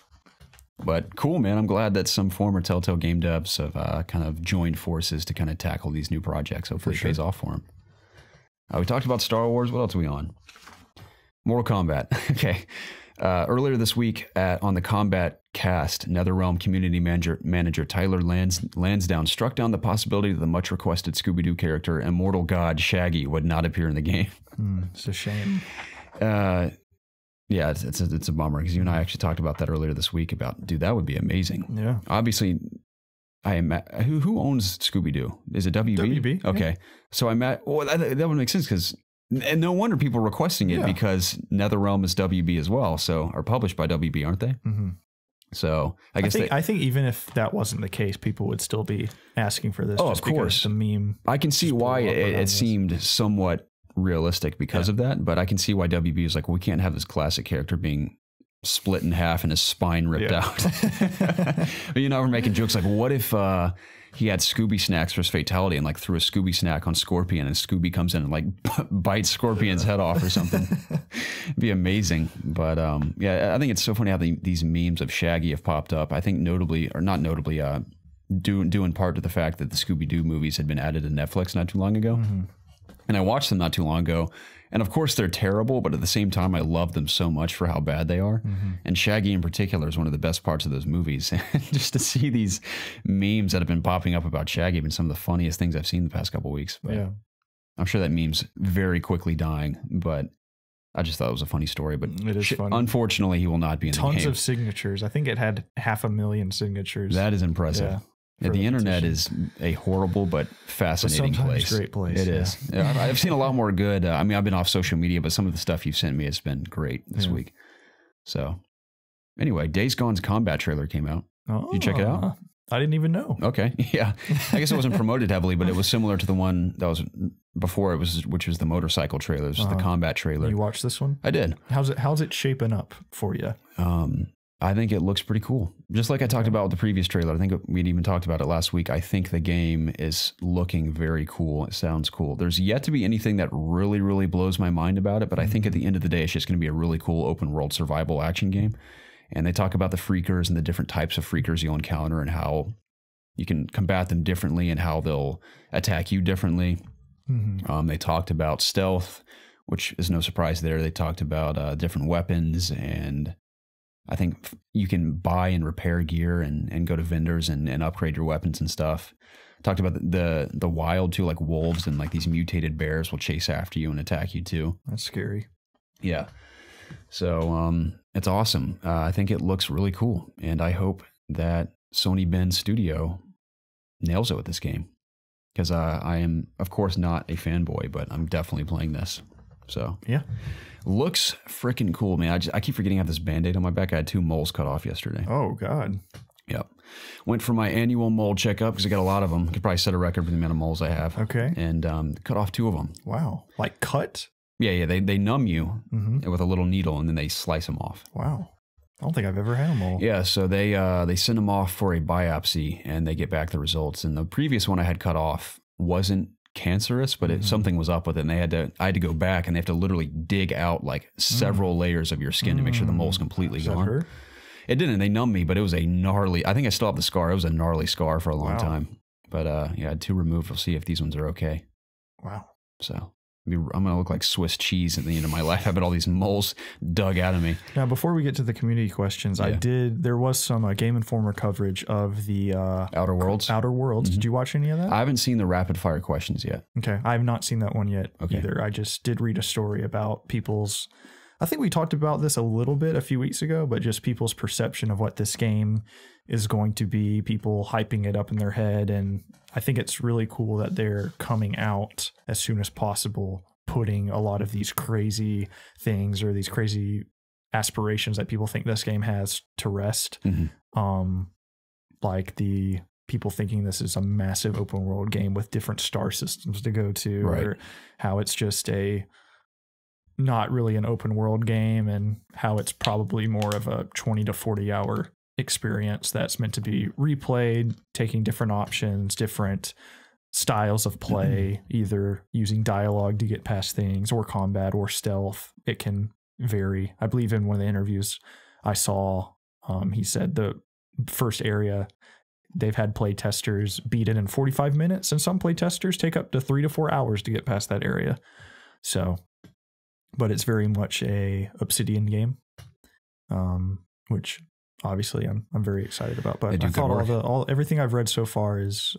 But cool, man. I'm glad that some former Telltale game devs have kind of joined forces to kind of tackle these new projects. Hopefully it pays off for them. We talked about Star Wars. What else are we on? Mortal Kombat. Okay. Earlier this week on the Kombat cast, NetherRealm community manager Tyler Lansdowne struck down the possibility that the much requested Scooby-Doo character, Immortal God Shaggy, would not appear in the game. It's a shame. Yeah, it's a bummer because you and I actually talked about that earlier this week about, dude, that would be amazing. Yeah. Obviously, who owns Scooby-Doo? Is it WB? WB. Okay. Yeah. So that would make sense because. And no wonder people are requesting it because NetherRealm is WB as well. So are published by WB, aren't they? So I think even if that wasn't the case, people would still be asking for this. Oh, of course. The meme. I can see why it seemed somewhat realistic because of that, but I can see why WB is like, well, we can't have this classic character being split in half and his spine ripped out. We're making jokes like, what if he had Scooby snacks for his fatality and like threw a Scooby snack on Scorpion and Scooby comes in and like bites Scorpion's head off or something? It'd be amazing. But I think it's so funny how these memes of Shaggy have popped up. I think due in part to the fact that the Scooby-Doo movies had been added to Netflix not too long ago. And I watched them not too long ago. And of course they're terrible, but at the same time, I love them so much for how bad they are. Mm-hmm. And Shaggy in particular is one of the best parts of those movies. And just to see these memes that have been popping up about Shaggy have been some of the funniest things I've seen the past couple of weeks. But yeah. I'm sure that meme's very quickly dying, but I just thought it was a funny story. But it is funny. Unfortunately, he will not be in the game. Tons of signatures. I think it had 500,000 signatures. That is impressive. Yeah, the internet is a horrible but fascinating place. Great place. It is. I've seen a lot more good. I mean, I've been off social media, but some of the stuff you've sent me has been great this week. So anyway, Days Gone's Kombat trailer came out. Did you check it out? I didn't even know. Okay. Yeah. I guess it wasn't promoted heavily, but it was similar to the one that was before which was the motorcycle trailer. This was the Kombat trailer. You watched this one? I did. How's it shaping up for you? I think it looks pretty cool. Just like I talked about with the previous trailer. I think we'd even talked about it last week. I think the game is looking very cool. It sounds cool. There's yet to be anything that really, really blows my mind about it, but I think at the end of the day, it's just going to be a really cool open world survival action game. And they talk about the freakers and the different types of freakers you'll encounter and how you can combat them differently and how they'll attack you differently. Mm-hmm. They talked about stealth, which is no surprise there. They talked about different weapons, and I think you can buy and repair gear and go to vendors and upgrade your weapons and stuff. Talked about the wild too, like wolves and like these mutated bears will chase after you and attack you too. That's scary. Yeah. So it's awesome. I think it looks really cool, and I hope that Sony Bend Studio nails it with this game, because I am, of course, not a fanboy, but I'm definitely playing this. So yeah, looks freaking cool, man. I keep forgetting I have this Band-Aid on my back. I had 2 moles cut off yesterday. Oh God. Yep. Went for my annual mole checkup because I got a lot of them. Could probably set a record for the amount of moles I have. Okay. And cut off 2 of them. Wow. Like cut? Yeah. They numb you with a little needle, and then they slice them off. Wow. I don't think I've ever had a mole. Yeah, so they send them off for a biopsy, and they get back the results. And the previous one I had cut off wasn't cancerous, but something was up with it, and I had to go back, and they have to literally dig out like several layers of your skin to make sure the mole's completely gone. Hurt? It didn't. They numbed me, but it was a gnarly. I think I still have the scar. It was a gnarly scar for a long time. But yeah, I had 2 removed. We'll see if these ones are okay. Wow. So I'm going to look like Swiss cheese at the end of my life. I've got all these moles dug out of me. Now, before we get to the community questions, there was some Game Informer coverage of the Outer Worlds. Mm-hmm. Did you watch any of that? I haven't seen the rapid fire questions yet. Okay. I have not seen that one yet either. I just did read a story about people's, I think we talked about this a little bit a few weeks ago, but just people's perception of what this game is going to be, people hyping it up in their head. And I think it's really cool that they're coming out as soon as possible, putting a lot of these crazy things or these crazy aspirations that people think this game has to rest. Mm-hmm. Like the people thinking this is a massive open world game with different star systems to go to, or how it's just not really an open world game, and how it's probably more of a 20 to 40 hour experience that's meant to be replayed, taking different options, different styles of play, either using dialogue to get past things or combat or stealth. It can vary. I believe in one of the interviews I saw, he said the first area they've had play testers beat it in 45 minutes, and some play testers take up to 3 to 4 hours to get past that area. So, but it's very much a Obsidian game, which obviously I'm very excited about. But I thought everything I've read so far is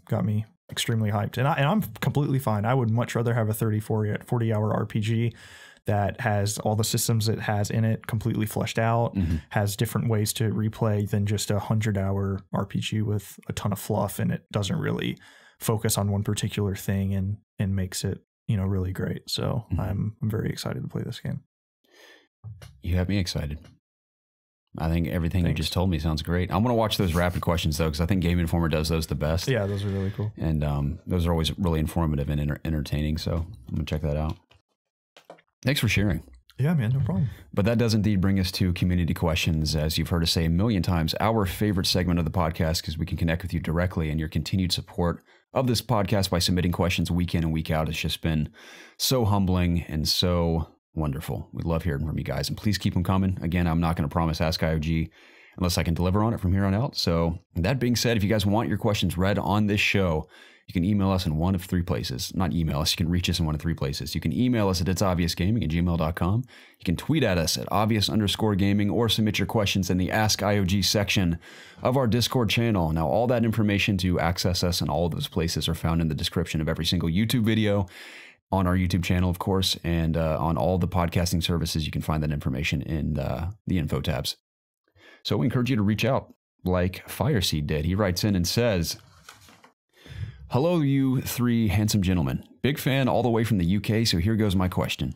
got me extremely hyped, and I'm completely fine. I would much rather have a 40 hour RPG that has all the systems it has in it completely fleshed out, has different ways to replay than just a 100-hour RPG with a ton of fluff, and it doesn't really focus on one particular thing and makes it, really great. So I'm very excited to play this game. You have me excited. I think everything you just told me sounds great. I'm going to watch those rapid questions, though, because I think Game Informer does those the best. Yeah, those are really cool. And those are always really informative and entertaining. So I'm going to check that out. Thanks for sharing. Yeah, man, no problem. But that does indeed bring us to community questions. As you've heard us say a million times, our favorite segment of the podcast, because we can connect with you directly, and your continued support of this podcast by submitting questions week in and week out has just been so humbling and so wonderful. We love hearing from you guys, and please keep them coming. Again, I'm not going to promise Ask IOG unless I can deliver on it from here on out. So that being said, if you guys want your questions read on this show, you can email us in one of three places. Not email us, you can reach us in one of three places. You can email us at ItsObviousGaming@gmail.com. You can tweet at us at obvious_gaming or submit your questions in the Ask IOG section of our Discord channel. Now, all that information to access us in all of those places are found in the description of every single YouTube video, on our YouTube channel, of course, and on all the podcasting services. You can find that information in the info tabs. So we encourage you to reach out like Fireseed did. He writes in and says, "Hello, you three handsome gentlemen. Big fan all the way from the UK, so here goes my question.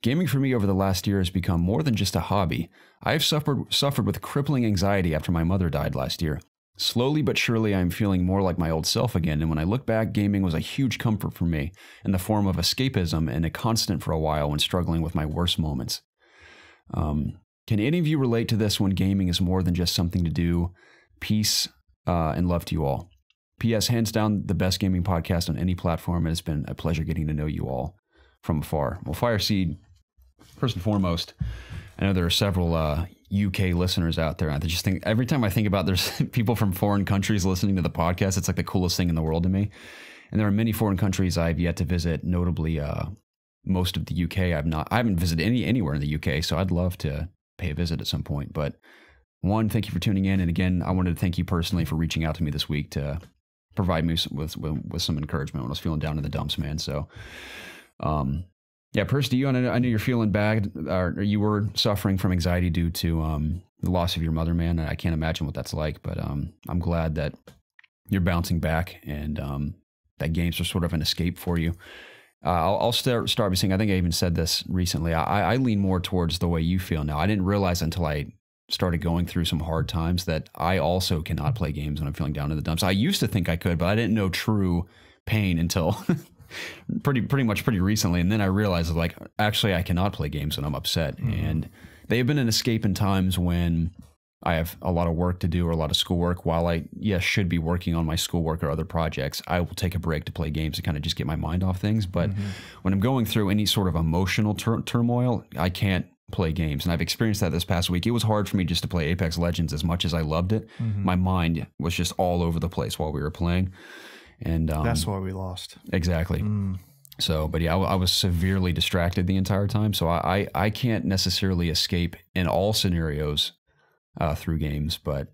Gaming for me over the last year has become more than just a hobby. I have suffered with crippling anxiety after my mother died last year. Slowly but surely, I am feeling more like my old self again, and when I look back, gaming was a huge comfort for me in the form of escapism and a constant for a while when struggling with my worst moments. Can any of you relate to this when gaming is more than just something to do? Peace and love to you all. P.S. Hands down, the best gaming podcast on any platform. It has been a pleasure getting to know you all from afar." Well, Fireseed, first and foremost, I know there are several UK listeners out there. I just think every time I think about there's people from foreign countries listening to the podcast, it's like the coolest thing in the world to me. And there are many foreign countries I've yet to visit, notably most of the UK. I haven't visited anywhere in the UK, so I'd love to pay a visit at some point. But one, thank you for tuning in. And again, I wanted to thank you personally for reaching out to me this week to provide me with some encouragement when I was feeling down in the dumps, man. So, yeah, Percy, I know you're feeling bad, or you were suffering from anxiety due to the loss of your mother, man. I can't imagine what that's like, but I'm glad that you're bouncing back and that games are sort of an escape for you. I'll start by saying, I think I even said this recently. I lean more towards the way you feel now. I didn't realize until I started going through some hard times that I also cannot play games when I'm feeling down in the dumps. I used to think I could, but I didn't know true pain until pretty recently. And then I realized, like, actually I cannot play games when I'm upset. Mm-hmm. And they have been an escape in times when I have a lot of work to do or a lot of schoolwork. While I, should be working on my schoolwork or other projects, I will take a break to play games to kind of just get my mind off things. But when I'm going through any sort of emotional turmoil, I can't play games. And I've experienced that this past week. It was hard for me just to play Apex Legends as much as I loved it. My mind was just all over the place while we were playing. And that's why we lost. Exactly. So, but yeah, I was severely distracted the entire time. So I can't necessarily escape in all scenarios through games, but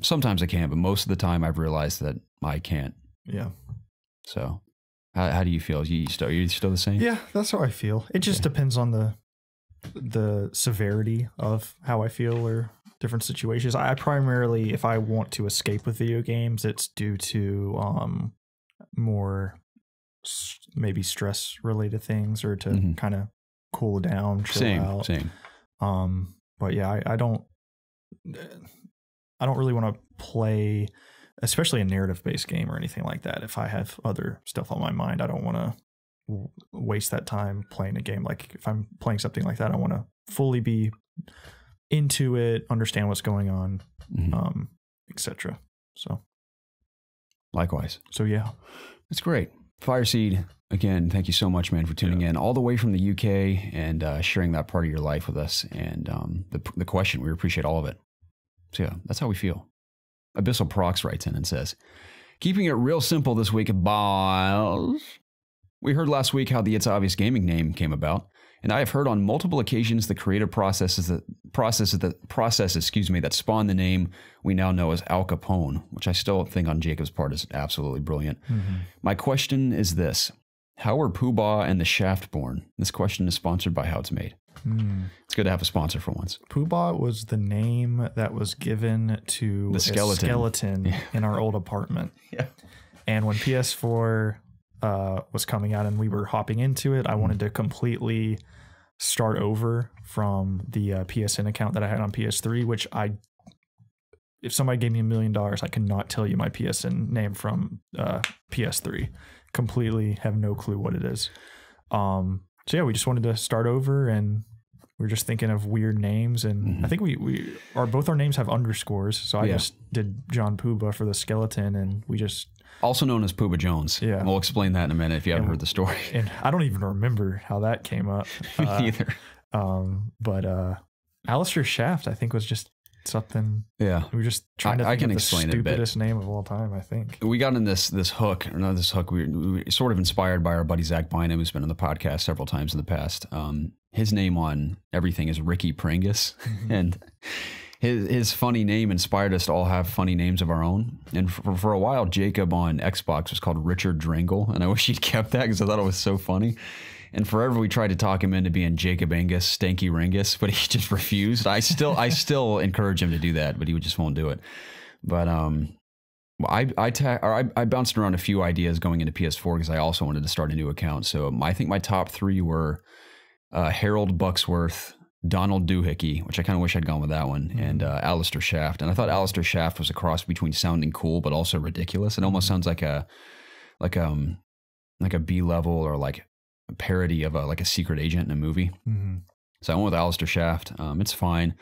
sometimes I can. But most of the time, I've realized that I can't. Yeah. So, how do you feel? Are you still the same? Yeah, that's how I feel. It just depends on the severity of how I feel or different situations. I primarily, if I want to escape with video games, it's due to more maybe stress related things or to kind of cool down, chill out. Same. But yeah, I don't really want to play, especially a narrative based game or anything like that. If I have other stuff on my mind, I don't want to waste that time playing a game. Like if I'm playing something like that, I want to fully be into it, understand what's going on, etc. So likewise. So yeah, that's great. Fireseed, again, thank you so much, man, for tuning in all the way from the UK and sharing that part of your life with us. And the question, we appreciate all of it. So yeah, that's how we feel. Abyssal Prox writes in and says, "Keeping it real simple this week, boss. We heard last week how the It's Obvious Gaming name came about, and I have heard on multiple occasions the creative processes that spawned the name we now know as Al Capone, which I still think on Jacob's part is absolutely brilliant. My question is this: how were Poobah and the Shaft born? This question is sponsored by How It's Made. It's good to have a sponsor for once. Poobah was the name that was given to the skeleton in our old apartment. Yeah. And when PS4 was coming out and we were hopping into it, I wanted to completely start over from the PSN account that I had on PS3, which if somebody gave me $1 million, I could not tell you my PSN name from PS3. Completely have no clue what it is. So yeah, we just wanted to start over, and we were just thinking of weird names, and I think both our names have underscores, so I just did John Poobah for the skeleton, and we just also known as Poobah Jones. Yeah, and we'll explain that in a minute if you haven't heard the story. And I don't even remember how that came up. Me either. But Alistair Shaft, I think, was just something. Yeah. We were just trying to think I can of the explain it a bit. stupidest name of all time, I think. We got in this hook, or not this hook. We were sort of inspired by our buddy Zach Bynum, who's been on the podcast several times in the past. His name on everything is Ricky Pringus, and his funny name inspired us to all have funny names of our own. And for a while, Jacob on Xbox was called Richard Dringle, and I wish he'd kept that because I thought it was so funny. And forever we tried to talk him into being Jacob Angus, Stanky Ringus, but he just refused. I still encourage him to do that, but he just won't do it. But I bounced around a few ideas going into PS4 because I also wanted to start a new account. So I think my top 3 were Harold Bucksworth, Donald Doohickey, which I kind of wish I'd gone with that one, and Alistair Shaft. And I thought Alistair Shaft was a cross between sounding cool but also ridiculous. It almost sounds like a B level or like a parody of like a secret agent in a movie. So I went with Alistair Shaft. It's fine.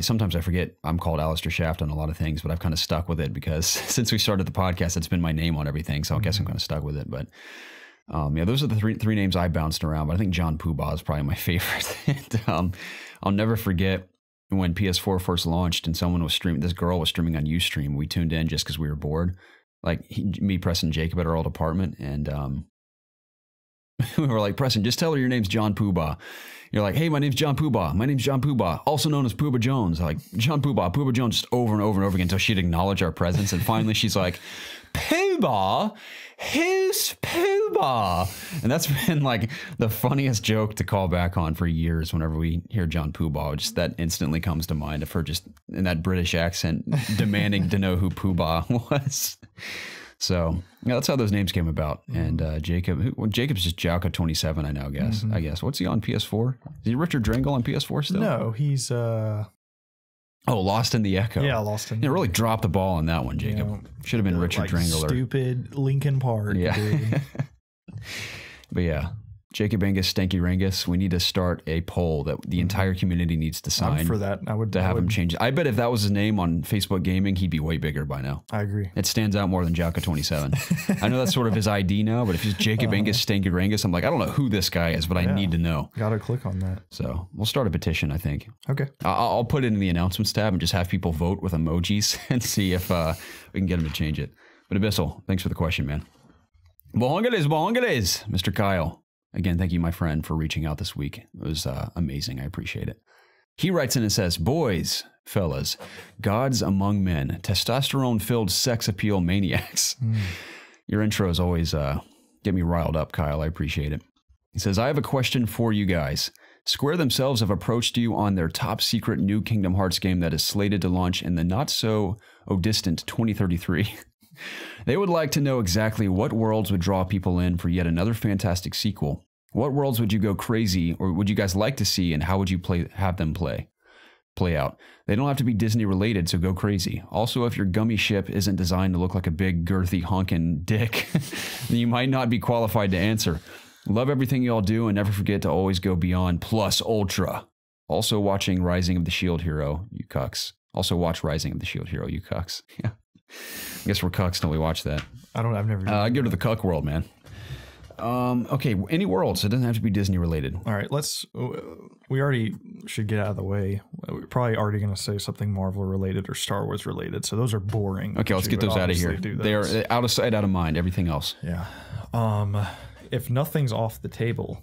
Sometimes I forget I'm called Alistair Shaft on a lot of things, but I've kind of stuck with it because since we started the podcast, it's been my name on everything. So I guess I'm kind of stuck with it. But yeah, those are the three names I bounced around. But I think John Poobah is probably my favorite. And, I'll never forget when PS4 first launched and someone was streaming. This girl was streaming on Ustream. We tuned in just because we were bored. Like me, Preston, Jacob at our old apartment, and we were like, Preston, just tell her your name's John Poobah. You're like, hey, my name's John Poobah. My name's John Poobah, also known as Pooba Jones. Like, John Poobah Jones, just over and over and over again until she'd acknowledge our presence. And finally she's like, Poobah? Who's Poobah? And that's been like the funniest joke to call back on for years whenever we hear John Poobah. Just that instantly comes to mind of her just in that British accent demanding to know who Poobah was. So yeah, that's how those names came about. And Jacob's just Jowka27, I now guess. I guess. What's he on PS4? Is he Richard Dringle on PS4 still? No, he's Lost in the Echo. Yeah, Lost in the Echo. Really dropped the ball on that one, Jacob. Should have been Richard Dringle. Stupid Linkin Park. Yeah. Dude. But yeah. Jacob Angus, Stanky Rangus, we need to start a poll that the entire community needs to sign. I'm for that. I would have him change it. I bet if that was his name on Facebook Gaming, he'd be way bigger by now. I agree. It stands out more than Jowka27. I know that's sort of his ID now, but if he's Jacob Angus, Stanky Rangus, I'm like, I don't know who this guy is, but I need to know. Gotta click on that. So we'll start a petition, I think. Okay. I'll put it in the announcements tab and just have people vote with emojis and see if we can get him to change it. But Abyssal, thanks for the question, man. Bohongalis, Mr. Kyle. Again, thank you, my friend, for reaching out this week. It was amazing. I appreciate it. He writes in and says, boys, fellas, gods among men, testosterone-filled sex appeal maniacs. Your intros always get me riled up, Kyle. I appreciate it. He says, I have a question for you guys. Square themselves have approached you on their top secret new Kingdom Hearts game that is slated to launch in the not-so-distant 2033. They would like to know exactly what worlds would draw people in for yet another fantastic sequel. What worlds would you go crazy or would you guys like to see, and how would you have them play out? They don't have to be Disney related, so go crazy. Also, if your gummy ship isn't designed to look like a big girthy honkin' dick, then you might not be qualified to answer. Love everything y'all do and never forget to always go beyond plus ultra. Also watching Rising of the Shield Hero, you cucks. Also watch Rising of the Shield Hero, you cucks. Yeah. I guess we're cucks till we watch that. I've never. I go to the cuck world, man. Okay, any worlds. It doesn't have to be Disney related. All right, we already should get out of the way. We're probably already going to say something Marvel related or Star Wars related, so those are boring. Okay, let's get those out of here. They are out of sight, out of mind. Everything else. Yeah. If nothing's off the table,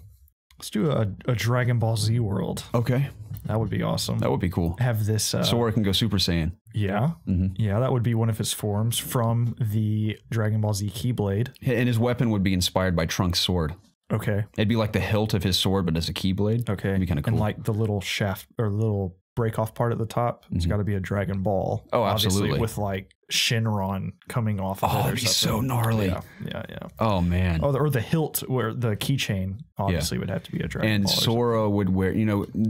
let's do a Dragon Ball Z world. Okay. That would be awesome. That would be cool. Have this... Sora can go Super Saiyan. Yeah. Yeah, that would be one of his forms from the Dragon Ball Z Keyblade. And his weapon would be inspired by Trunks' sword. Okay. It'd be like the hilt of his sword, but as a Keyblade. Okay. It'd be kind of cool. And like the little shaft or little break off part at the top, it's got to be a Dragon Ball. Oh, absolutely. With like Shinron coming off of it. Oh, it'd be so gnarly. Yeah. Oh, man. Oh, or the hilt where the keychain obviously would have to be a Dragon Ball. And Sora would wear,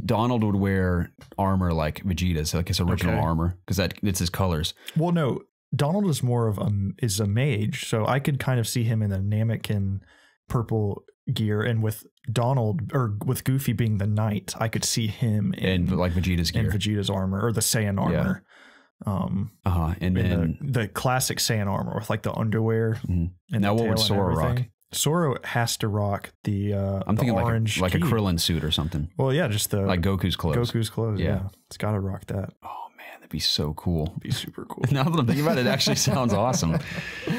Donald would wear armor like Vegeta's, like his original armor, because it's his colors. Well, no, Donald is more of is a mage, so I could kind of see him in the Namekian purple gear, and with Donald or with Goofy being the knight, I could see him in like Vegeta's gear, in Vegeta's armor or the Saiyan armor. And then the classic Saiyan armor with like the underwear. And now what would Sora rock? Sora has to rock the I'm thinking orange like a key. Krillin suit or something. Well, yeah, just the like Goku's clothes. Goku's clothes. Yeah, it's got to rock that. Oh man, that'd be so cool. It'd be super cool. Now that I'm thinking about it, it actually sounds awesome.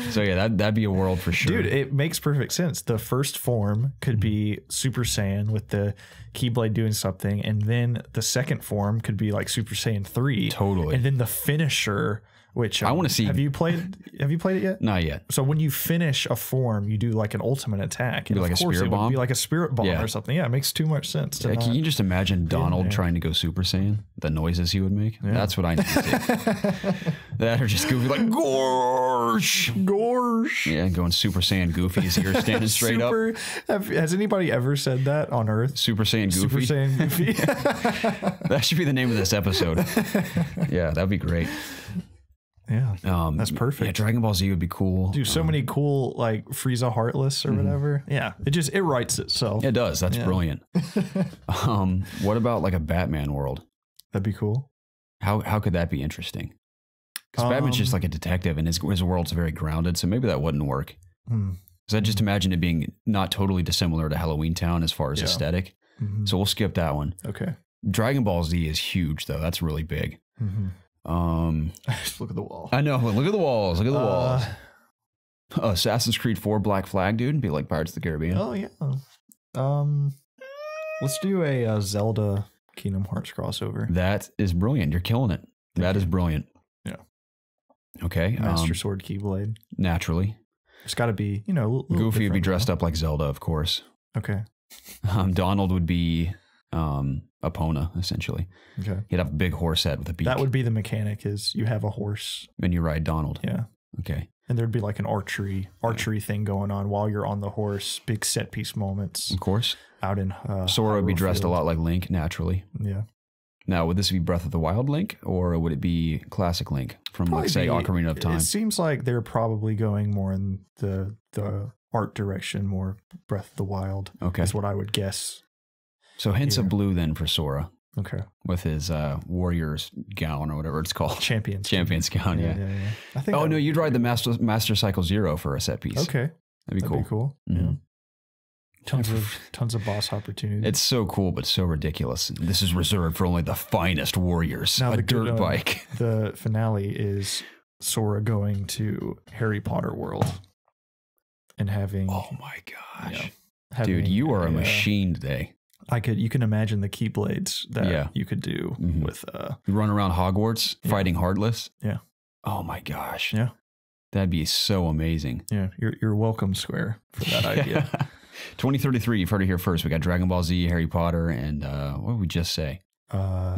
So yeah, that'd be a world for sure. Dude, it makes perfect sense. The first form could be Super Saiyan with the Keyblade doing something, and then the second form could be like Super Saiyan 3. Totally. And then the finisher, which I want to see. Have you played it yet? Not yet. So when you finish a form, you do like an ultimate attack. And like of a course spirit it would bomb? be like a spirit bomb or something. Yeah, it makes too much sense to Can you just imagine Donald trying to go Super Saiyan? The noises he would make? Yeah. That's what I need to see. That or just Goofy like, Gorsh! Gorsh! Yeah, going Super Saiyan Goofy. His ears standing straight up. Has anybody ever said that on Earth? Super Saiyan Goofy? Super Saiyan Goofy. That should be the name of this episode. Yeah, that'd be great. Yeah, that's perfect. Yeah, Dragon Ball Z would be cool. Dude, so many cool like Frieza Heartless or whatever. Yeah, it writes itself. It does. That's brilliant. What about like a Batman world? That'd be cool. How could that be interesting? Because Batman's just like a detective, and his world's very grounded, so maybe that wouldn't work. Because I just imagine it being not totally dissimilar to Halloween Town as far as aesthetic. So we'll skip that one. Okay. Dragon Ball Z is huge, though. That's really big. Just look at the wall. I know. Look at the walls. Look at the walls. Assassin's Creed 4 Black Flag, dude. Be like Pirates of the Caribbean. Oh yeah. Let's do a Zelda Kingdom Hearts crossover. That is brilliant. You're killing it. That is brilliant. Yeah. Okay. Master Sword Keyblade. Naturally. It's got to be, Goofy would be dressed up like Zelda, of course. Okay. Donald would be Epona, essentially. Okay. He'd have a big horse head with a beak. That would be the mechanic, is you have a horse. And you ride Donald. Yeah. Okay. And there'd be like an archery thing going on while you're on the horse. Big set piece moments. Of course. Out in Sora would be dressed Field. a lot like Link, naturally. Yeah. Now, would this be Breath of the Wild Link, or would it be classic Link from, like, say, Ocarina of Time? It seems like they're probably going more in the art direction, more Breath of the Wild. Okay. Is what I would guess. So hints of blue then for Sora. Okay. With his warrior's gown or whatever it's called. Champion's gown, yeah. I think. Oh, no, you'd ride the Master Cycle Zero for a set piece. Okay. That'd be cool. Yeah. Tons of boss opportunities. It's so cool, but so ridiculous. This is reserved for only the finest warriors. Now, a dirt bike. The finale is Sora going to Harry Potter World and having. Oh my gosh, having dude, you are a machine today. You can imagine the Keyblades that you could do with. You run around Hogwarts fighting Heartless. Yeah. Oh my gosh. Yeah. That'd be so amazing. Yeah, you're welcome, Square, for that idea. 2033, you've heard it here first. We got Dragon Ball Z, Harry Potter, and what did we just say?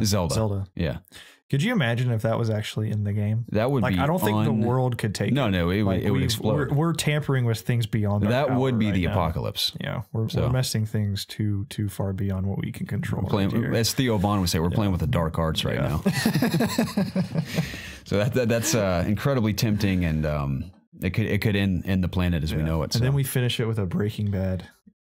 Zelda. Yeah. Could you imagine if that was actually in the game? That would be. I don't think the world could take it. No, it would explode. We're tampering with things beyond our that power would be right the now. apocalypse. Yeah, we're messing things too far beyond what we can control. As Theo Vaughn would say, we're playing with the dark arts right now. So that's incredibly tempting, and it could end the planet as we know it. So. And then we finish it with a Breaking Bad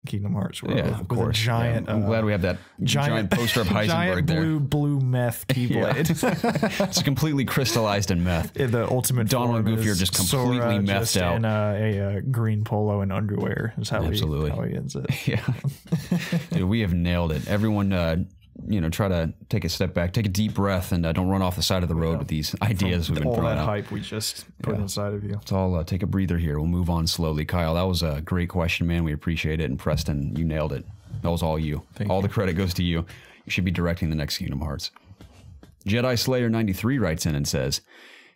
Kingdom Hearts world. Yeah, of course. A giant. I'm glad we have that giant poster of Heisenberg giant there. blue meth Keyblade. It's completely crystallized in meth. The ultimate. Donald and Goofy are just completely methed out. In a green polo and underwear is how he ends it. Yeah, dude, we have nailed it. Everyone, try to take a step back, take a deep breath, and don't run off the side of the road with these ideas we've been throwing out. All that hype we just put inside of you. It's all take a breather here. We'll move on slowly. Kyle, that was a great question, man. We appreciate it. And Preston, you nailed it. That was all you. All the credit goes to you. You should be directing the next Kingdom Hearts. Jedi Slayer 93 writes in and says,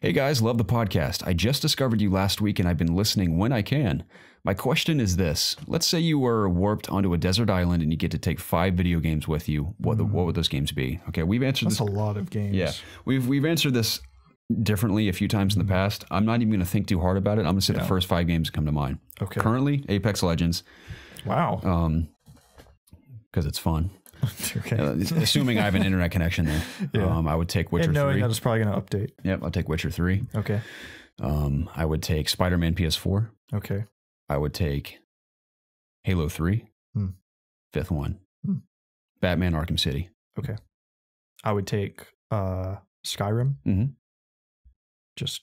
"Hey guys, love the podcast. I just discovered you last week and I've been listening when I can. My question is this. Let's say you were warped onto a desert island and you get to take 5 video games with you. What would those games be?" Okay, we've answered this. That's a lot of games. Yeah, we've answered this differently a few times in the past. I'm not even going to think too hard about it. I'm going to say the first 5 games that come to mind. Okay. Currently, Apex Legends. Wow. Because it's fun. Okay. Assuming I have an internet connection there. Yeah. I would take Witcher and knowing 3. that it's probably going to update. Yep, I'll take Witcher 3. Okay. I would take Spider-Man PS4. Okay. I would take Halo 3. Fifth one. Batman Arkham City. Okay. I would take Skyrim. Mm-hmm. Just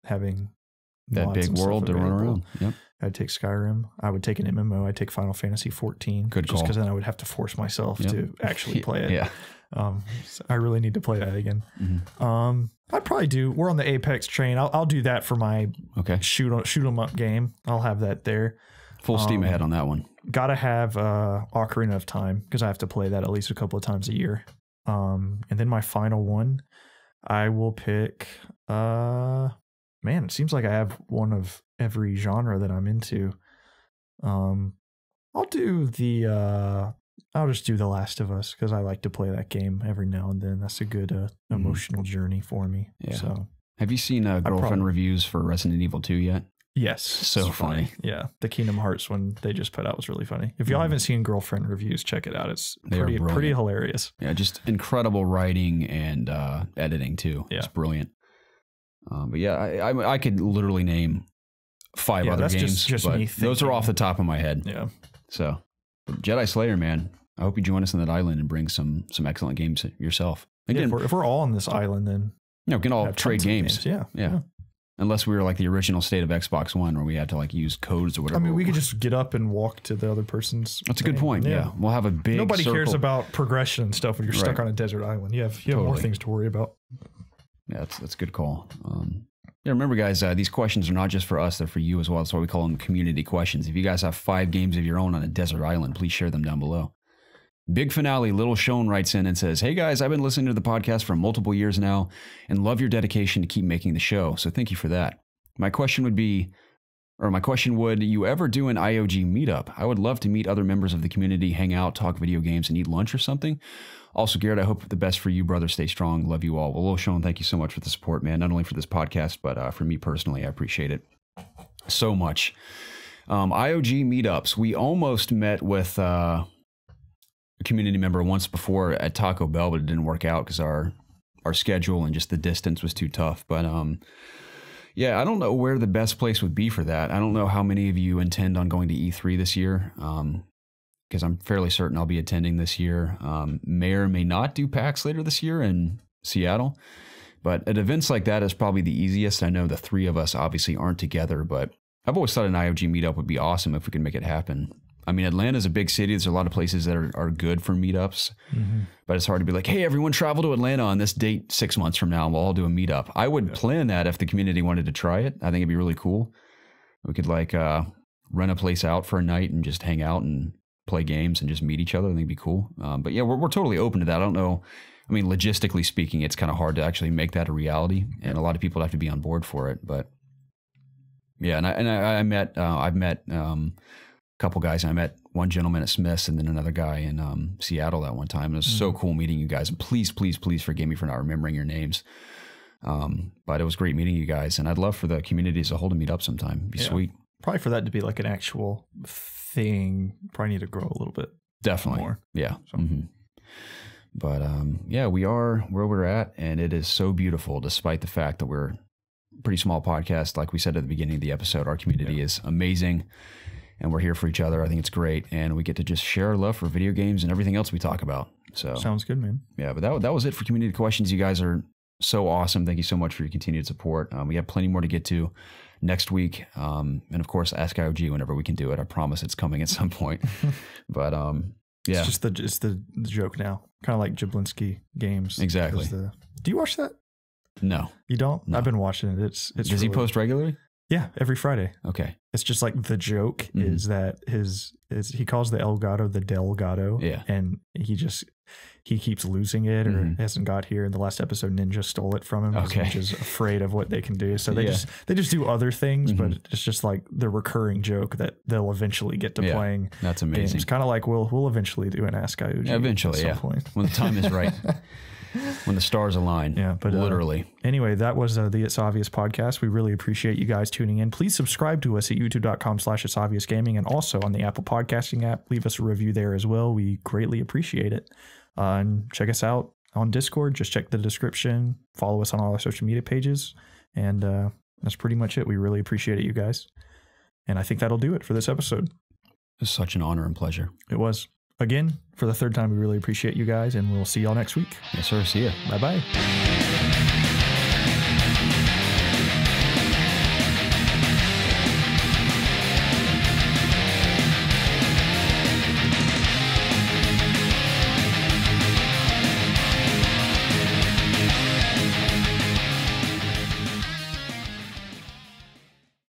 having that big world to run around. Yep. I'd take Skyrim. I would take an MMO. I'd take Final Fantasy 14. Good just call. because then I would have to force myself to actually play it. Yeah. So I really need to play that again. I'd probably do. We're on the Apex train. I'll do that for my shoot 'em up game. I'll have that there. Full steam ahead on that one. Gotta have Ocarina of Time because I have to play that at least a couple of times a year. And then my final one, I will pick. Man, it seems like I have one of every genre that I'm into. I'll do the. I'll just do The Last of Us because I like to play that game every now and then. That's a good emotional journey for me. Yeah. So, have you seen girlfriend reviews for Resident Evil 2 yet? Yes. So funny. Yeah. The Kingdom Hearts one they just put out was really funny. If y'all haven't seen girlfriend reviews, check it out. It's pretty hilarious. Yeah, just incredible writing and editing too. Yeah. It's brilliant. But yeah, I could literally name 5 other games, just but me those are off the top of my head. Yeah. So, Jedi Slayer, man, I hope you join us on that island and bring some excellent games yourself. Again, if we're all on this island, then we can all trade games. Yeah. Unless we were like the original state of Xbox One, where we had to like use codes or whatever. I mean, we could just get up and walk to the other person's. That's a good point. Yeah. We'll have a big. Nobody circle. cares about progression and stuff when you're stuck on a desert island. You have more things to worry about. Yeah, that's a good call. Yeah, remember, guys, these questions are not just for us; they're for you as well. That's why we call them community questions. If you guys have 5 games of your own on a desert island, please share them down below. Big Finale, Little Shone writes in and says, "Hey guys, I've been listening to the podcast for multiple years now and love your dedication to keep making the show. So thank you for that. My question would, you ever do an IOG meetup? I would love to meet other members of the community, hang out, talk video games, and eat lunch or something. Also, Garrett, I hope the best for you, brother. Stay strong. Love you all." Well, Lil Sean, thank you so much for the support, man. Not only for this podcast, but for me personally, I appreciate it so much. IOG meetups. We almost met with a community member once before at Taco Bell, but it didn't work out because our schedule and just the distance was too tough. But yeah, I don't know where the best place would be for that. I don't know how many of you intend on going to E3 this year, because I'm fairly certain I'll be attending this year. May or may not do PAX later this year in Seattle. But at events like that is probably the easiest. I know the 3 of us obviously aren't together, but I've always thought an IOG meetup would be awesome if we could make it happen. I mean, Atlanta's a big city. There's a lot of places that are good for meetups, but it's hard to be like, hey, everyone travel to Atlanta on this date 6 months from now, and we'll all do a meetup. I would plan that if the community wanted to try it. I think it'd be really cool. We could like rent a place out for a night and just hang out and play games and just meet each other. I think it'd be cool. But yeah, we're totally open to that. I don't know. I mean, logistically speaking, it's kind of hard to actually make that a reality, and a lot of people have to be on board for it. But yeah, I've met a couple guys. I met one gentleman at Smith's and then another guy in Seattle that one time. And it was so cool meeting you guys. And please forgive me for not remembering your names. But it was great meeting you guys. And I'd love for the community as a whole to meet up sometime. It'd be sweet. Probably for that to be like an actual thing, probably need to grow a little bit. Definitely. More. Yeah. So. But yeah, we are where we're at. And it is so beautiful, despite the fact that we're a pretty small podcast. Like we said at the beginning of the episode, our community is amazing. And we're here for each other. I think it's great. And we get to just share our love for video games and everything else we talk about. So sounds good, man. Yeah, but that was it for community questions. You guys are so awesome. Thank you so much for your continued support. We have plenty more to get to next week. And of course, Ask IOG whenever we can do it. I promise it's coming at some point. But yeah. It's just the joke now. Kind of like Jablinski games. Exactly. Do you watch that? No. You don't? No. I've been watching it. It's Does he post regularly? Yeah, every Friday. Okay. It's just like the joke is that he calls the Elgato the Delgado. Yeah. And he keeps losing it or hasn't got here. In the last episode, Ninja stole it from him. Okay. Which is afraid of what they can do. So they just do other things, but it's just like the recurring joke that they'll eventually get to playing. That's amazing. Games. Kind of like we'll eventually do an Ask IOG. Eventually, at some point. When the time is right. When the stars align. Yeah, but literally. Anyway, that was the It's Obvious podcast. We really appreciate you guys tuning in. Please subscribe to us at youtube.com/ItsObviousGaming and also on the Apple Podcasting app. Leave us a review there as well. We greatly appreciate it. And check us out on Discord. Just check the description. Follow us on all our social media pages. And that's pretty much it. We really appreciate it, you guys. And I think that'll do it for this episode. It's such an honor and pleasure. It was. Again, for the 3rd time, we really appreciate you guys, and we'll see y'all next week. Yes, sir. See ya. Bye-bye.